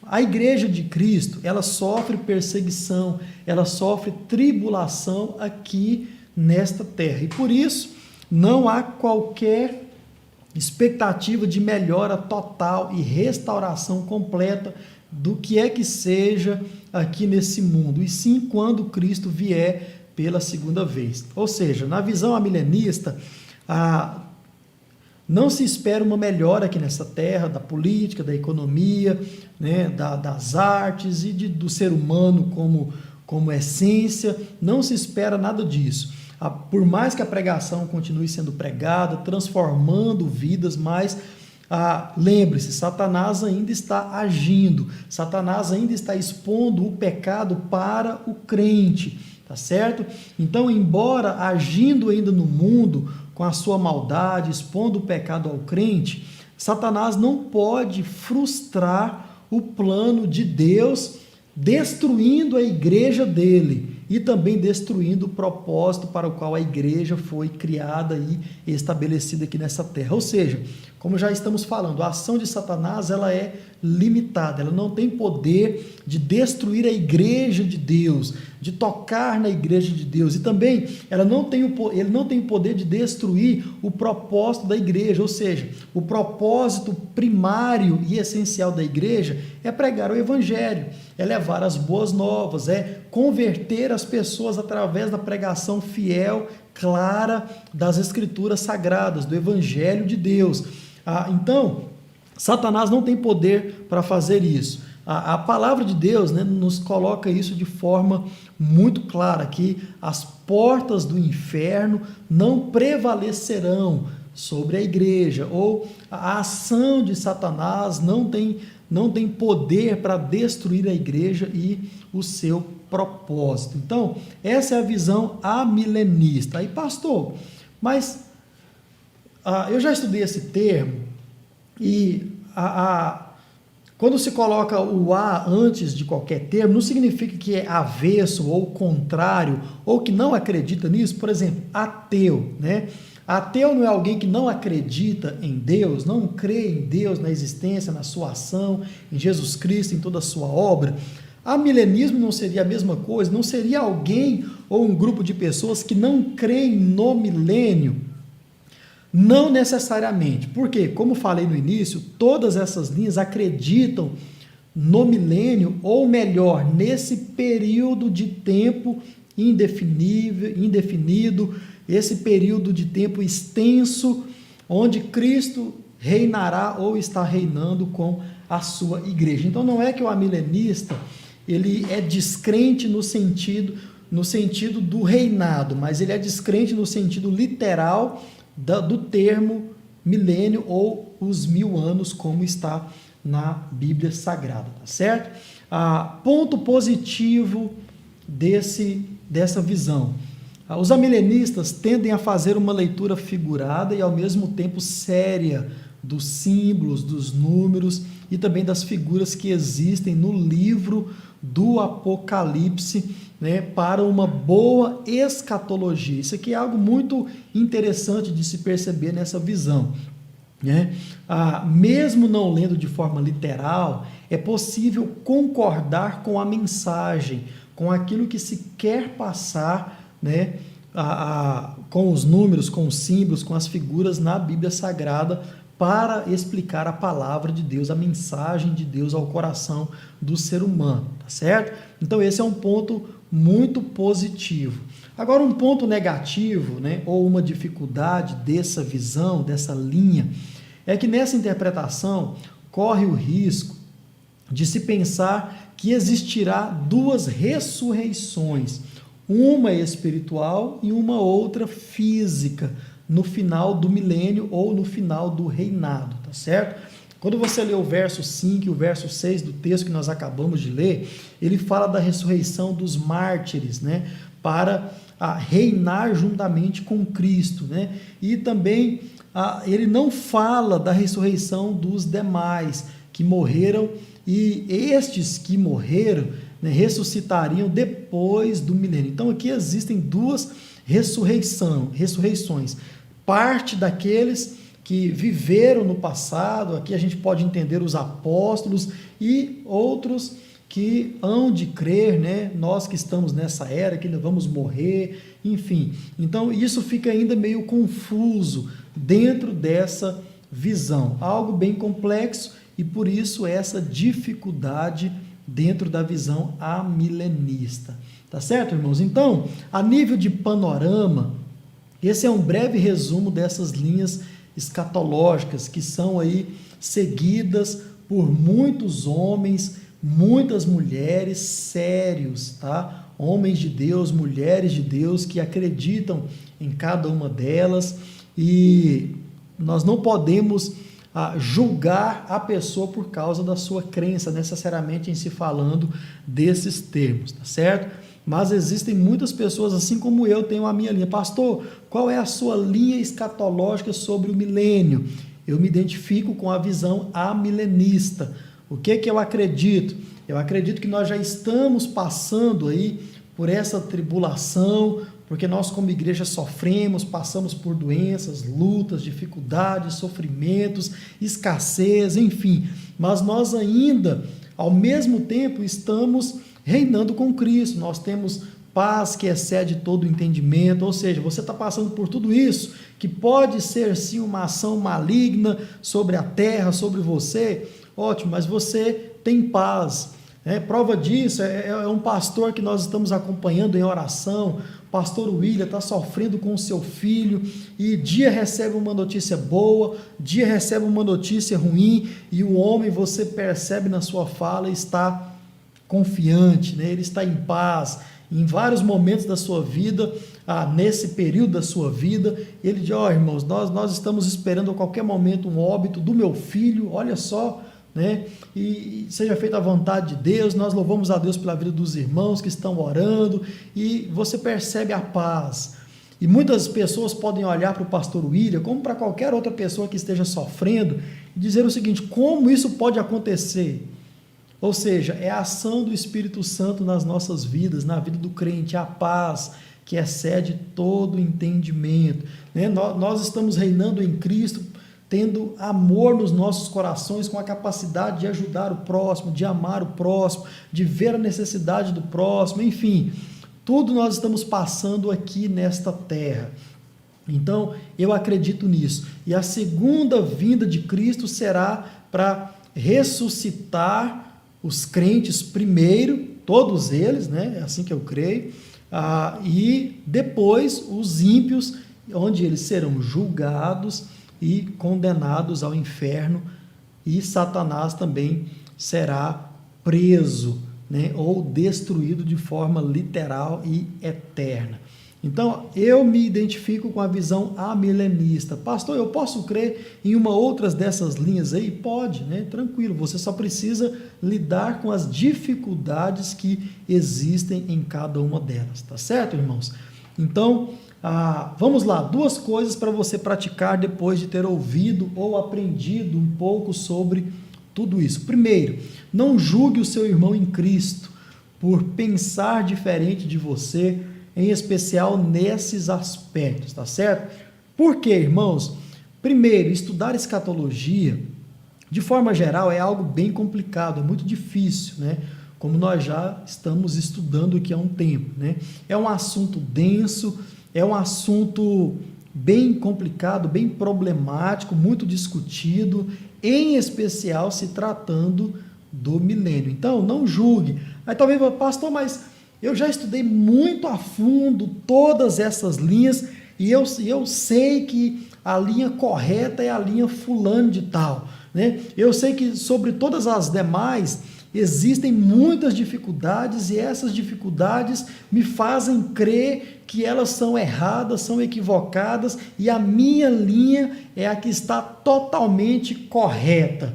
A igreja de Cristo, ela sofre perseguição, ela sofre tribulação aqui nesta terra. E por isso, não há qualquer expectativa de melhora total e restauração completa do que é que seja aqui nesse mundo, e sim quando Cristo vier pela segunda vez. Ou seja, na visão amilenista, não se espera uma melhora aqui nessa terra, da política, da economia, né, das artes e do ser humano como essência. Não se espera nada disso. Por mais que a pregação continue sendo pregada, transformando vidas, mas lembre-se, Satanás ainda está agindo, Satanás ainda está expondo o pecado para o crente, tá certo? Então, embora agindo ainda no mundo com a sua maldade, expondo o pecado ao crente, Satanás não pode frustrar o plano de Deus, destruindo a igreja dele e também destruindo o propósito para o qual a igreja foi criada e estabelecida aqui nessa terra. Ou seja, como já estamos falando, a ação de Satanás ela é limitada, ela não tem poder de destruir a igreja de Deus, de tocar na igreja de Deus, e também ele não tem o poder de destruir o propósito da igreja, ou seja, o propósito primário e essencial da igreja é pregar o evangelho, é levar as boas novas, é converter as pessoas através da pregação fiel, clara das escrituras sagradas, do evangelho de Deus. Então, Satanás não tem poder para fazer isso. A palavra de Deus, né, nos coloca isso de forma muito clara, que as portas do inferno não prevalecerão sobre a igreja, ou a ação de Satanás não tem poder para destruir a igreja e o seu propósito. Então, essa é a visão amilenista. Aí, pastor, mas eu já estudei esse termo e quando se coloca o a antes de qualquer termo, não significa que é avesso ou contrário, ou que não acredita nisso. Por exemplo, ateu, né? Ateu não é alguém que não acredita em Deus, não crê em Deus, na existência, na sua ação, em Jesus Cristo, em toda a sua obra. Amilenismo não seria a mesma coisa, não seria alguém ou um grupo de pessoas que não creem no milênio. Não necessariamente, porque, como falei no início, todas essas linhas acreditam no milênio, ou melhor, nesse período de tempo indefinido, esse período de tempo extenso, onde Cristo reinará ou está reinando com a sua igreja. Então não é que o amilenista ele é descrente no sentido do reinado, mas ele é descrente no sentido literal do termo milênio ou os 1000 anos, como está na Bíblia Sagrada, tá certo? Ponto positivo dessa visão. Os amilenistas tendem a fazer uma leitura figurada e ao mesmo tempo séria dos símbolos, dos números e também das figuras que existem no livro do Apocalipse, né, para uma boa escatologia. Isso aqui é algo muito interessante de se perceber nessa visão, né? Mesmo não lendo de forma literal, é possível concordar com a mensagem, com aquilo que se quer passar, né, com os números, com os símbolos, com as figuras na Bíblia Sagrada, para explicar a palavra de Deus, a mensagem de Deus ao coração do ser humano, tá certo? Então esse é um ponto muito positivo. Agora, um ponto negativo, né, ou uma dificuldade dessa visão, dessa linha, é que nessa interpretação corre o risco de se pensar que existirá duas ressurreições, uma espiritual e uma outra física, no final do milênio ou no final do reinado, tá certo? Quando você lê o verso 5 e o verso 6 do texto que nós acabamos de ler, ele fala da ressurreição dos mártires, né, para reinar juntamente com Cristo, né? E também ele não fala da ressurreição dos demais que morreram, e estes que morreram, né, ressuscitariam depois do milênio. Então aqui existem duas ressurreições. Parte daqueles que viveram no passado, aqui a gente pode entender os apóstolos, e outros que hão de crer, né? Nós que estamos nessa era, que ainda vamos morrer, enfim. Então, isso fica ainda meio confuso dentro dessa visão. Algo bem complexo e, por isso, essa dificuldade dentro da visão amilenista. Tá certo, irmãos? Então, a nível de panorama, esse é um breve resumo dessas linhas escatológicas que são aí seguidas por muitos homens, muitas mulheres sérios, tá? Homens de Deus, mulheres de Deus que acreditam em cada uma delas, e nós não podemos julgar a pessoa por causa da sua crença, necessariamente em se falando desses termos, tá certo? Mas existem muitas pessoas, assim como eu, tenho a minha linha. Pastor, qual é a sua linha escatológica sobre o milênio? Eu me identifico com a visão amilenista. O que eu acredito? Eu acredito que nós já estamos passando aí por essa tribulação, porque nós como igreja sofremos, passamos por doenças, lutas, dificuldades, sofrimentos, escassez, enfim. Mas nós ainda, ao mesmo tempo, estamos reinando com Cristo. Nós temos paz que excede todo o entendimento, ou seja, você está passando por tudo isso, que pode ser sim uma ação maligna sobre a terra, sobre você, ótimo, mas você tem paz. Prova disso é um pastor que nós estamos acompanhando em oração. O pastor William está sofrendo com o seu filho e dia recebe uma notícia boa, dia recebe uma notícia ruim, e o homem, você percebe na sua fala, está confiante, né? Ele está em paz. Em vários momentos da sua vida, nesse período da sua vida, ele diz: irmãos, nós estamos esperando a qualquer momento um óbito do meu filho, olha só, né? E seja feita a vontade de Deus. Nós louvamos a Deus pela vida dos irmãos que estão orando, e você percebe a paz. E muitas pessoas podem olhar para o pastor William, como para qualquer outra pessoa que esteja sofrendo, e dizer o seguinte: como isso pode acontecer? Ou seja, é a ação do Espírito Santo nas nossas vidas, na vida do crente, a paz que excede todo entendimento, né? Nós estamos reinando em Cristo, tendo amor nos nossos corações, com a capacidade de ajudar o próximo, de amar o próximo, de ver a necessidade do próximo, enfim, tudo nós estamos passando aqui nesta terra. Então, eu acredito nisso. E a segunda vinda de Cristo será para ressuscitar os crentes primeiro, todos eles, né? É assim que eu creio, e depois os ímpios, onde eles serão julgados e condenados ao inferno, e Satanás também será preso, né? Ou destruído de forma literal e eterna. Então, eu me identifico com a visão amilenista. Pastor, eu posso crer em uma outra dessas linhas aí? Pode, né? Tranquilo, você só precisa lidar com as dificuldades que existem em cada uma delas, tá certo, irmãos? Então, vamos lá, duas coisas para você praticar depois de ter ouvido ou aprendido um pouco sobre tudo isso. Primeiro, não julgue o seu irmão em Cristo por pensar diferente de você, em especial nesses aspectos, tá certo? Por quê, irmãos? Primeiro, estudar escatologia, de forma geral, é algo bem complicado, é muito difícil, né? Como nós já estamos estudando aqui há um tempo, né? É um assunto denso, é um assunto bem complicado, bem problemático, muito discutido, em especial se tratando do milênio. Então, não julgue. Aí talvez, pastor, mas eu já estudei muito a fundo todas essas linhas e eu sei que a linha correta é a linha fulano de tal, né? Eu sei que sobre todas as demais existem muitas dificuldades e essas dificuldades me fazem crer que elas são erradas, são equivocadas, e a minha linha é a que está totalmente correta.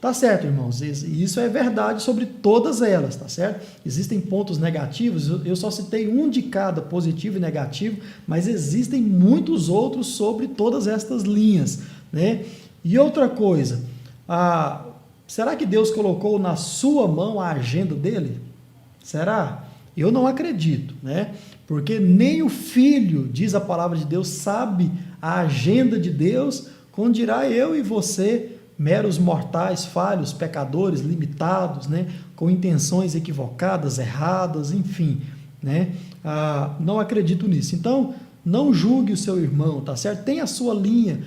Tá certo, irmãos? Isso é verdade sobre todas elas, tá certo? Existem pontos negativos, eu só citei um de cada, positivo e negativo, mas existem muitos outros sobre todas estas linhas, né? E outra coisa, será que Deus colocou na sua mão a agenda dele? Será? Eu não acredito, né? Porque nem o Filho, diz a palavra de Deus, sabe a agenda de Deus, quando dirá eu e você, meros mortais, falhos, pecadores, limitados, né? com intenções equivocadas, erradas, enfim, né? Não acredito nisso. Então, não julgue o seu irmão, tá certo? Tem a sua linha.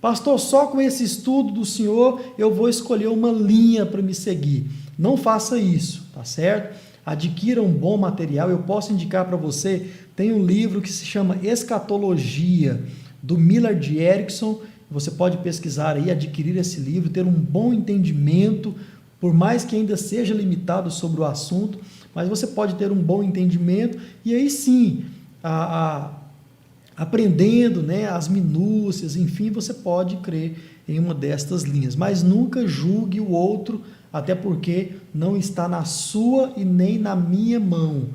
Pastor, só com esse estudo do senhor eu vou escolher uma linha para me seguir. Não faça isso, tá certo? Adquira um bom material. Eu posso indicar para você, tem um livro que se chama Escatologia, do Millard Erickson. Você pode pesquisar aí, adquirir esse livro, ter um bom entendimento, por mais que ainda seja limitado sobre o assunto, mas você pode ter um bom entendimento e aí sim, aprendendo, né, as minúcias, enfim, você pode crer em uma destas linhas, mas nunca julgue o outro, até porque não está na sua e nem na minha mão,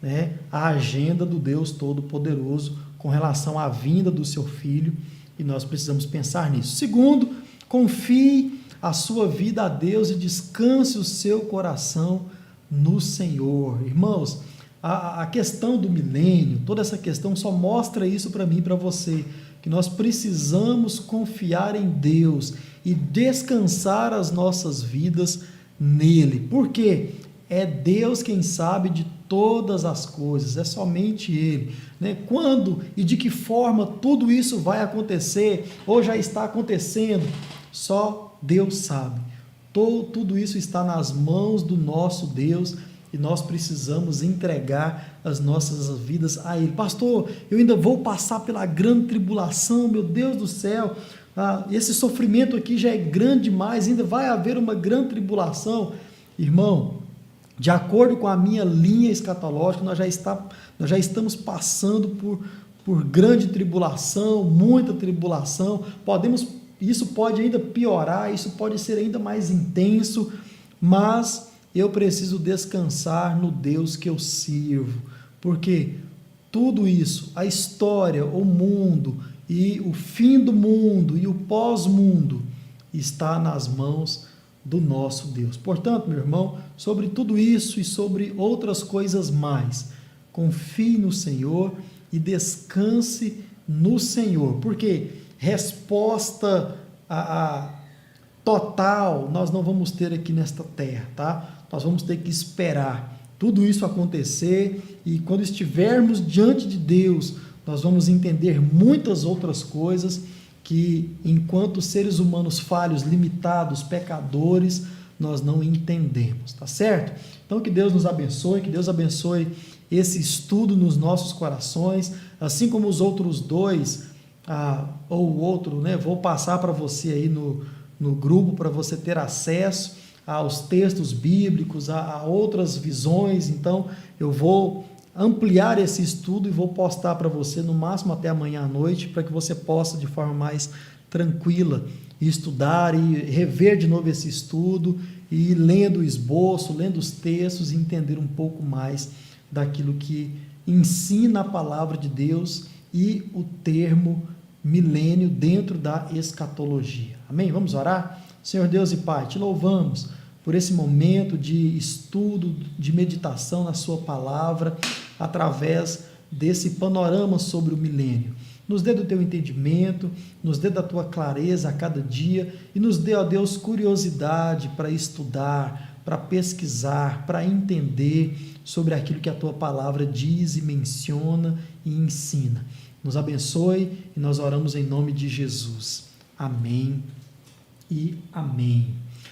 né, a agenda do Deus Todo-Poderoso com relação à vinda do seu Filho, e nós precisamos pensar nisso. Segundo, confie a sua vida a Deus e descanse o seu coração no Senhor. Irmãos, a questão do milênio, toda essa questão só mostra isso para mim e para você, que nós precisamos confiar em Deus e descansar as nossas vidas nele. Por quê? É Deus quem sabe de todas as coisas, é somente Ele, né? Quando e de que forma tudo isso vai acontecer, ou já está acontecendo, só Deus sabe. Tudo isso está nas mãos do nosso Deus e nós precisamos entregar as nossas vidas a Ele. Pastor, eu ainda vou passar pela grande tribulação, meu Deus do céu, esse sofrimento aqui já é grande demais, ainda vai haver uma grande tribulação. Irmão, de acordo com a minha linha escatológica, nós já estamos passando por grande tribulação, muita tribulação, isso pode ainda piorar, isso pode ser ainda mais intenso, mas eu preciso descansar no Deus que eu sirvo, porque tudo isso, a história, o mundo e o fim do mundo e o pós-mundo está nas mãos do nosso Deus. Portanto, meu irmão, sobre tudo isso e sobre outras coisas mais, confie no Senhor e descanse no Senhor, porque resposta total nós não vamos ter aqui nesta terra, tá? Nós vamos ter que esperar tudo isso acontecer e quando estivermos diante de Deus, nós vamos entender muitas outras coisas que, enquanto seres humanos falhos, limitados, pecadores, nós não entendemos, tá certo? Então, que Deus nos abençoe, que Deus abençoe esse estudo nos nossos corações, assim como os outros dois, ou o outro, né? Vou passar para você aí no grupo, para você ter acesso aos textos bíblicos, a outras visões. Então, eu vou ampliar esse estudo e vou postar para você no máximo até amanhã à noite, para que você possa de forma mais tranquila estudar e rever de novo esse estudo e ir lendo o esboço, lendo os textos e entender um pouco mais daquilo que ensina a palavra de Deus e o termo milênio dentro da escatologia. Amém? Vamos orar? Senhor Deus e Pai, te louvamos por esse momento de estudo, de meditação na sua palavra, através desse panorama sobre o milênio. Nos dê do teu entendimento, nos dê da tua clareza a cada dia e nos dê, ó Deus, curiosidade para estudar, para pesquisar, para entender sobre aquilo que a tua palavra diz e menciona e ensina. Nos abençoe e nós oramos em nome de Jesus. Amém e amém.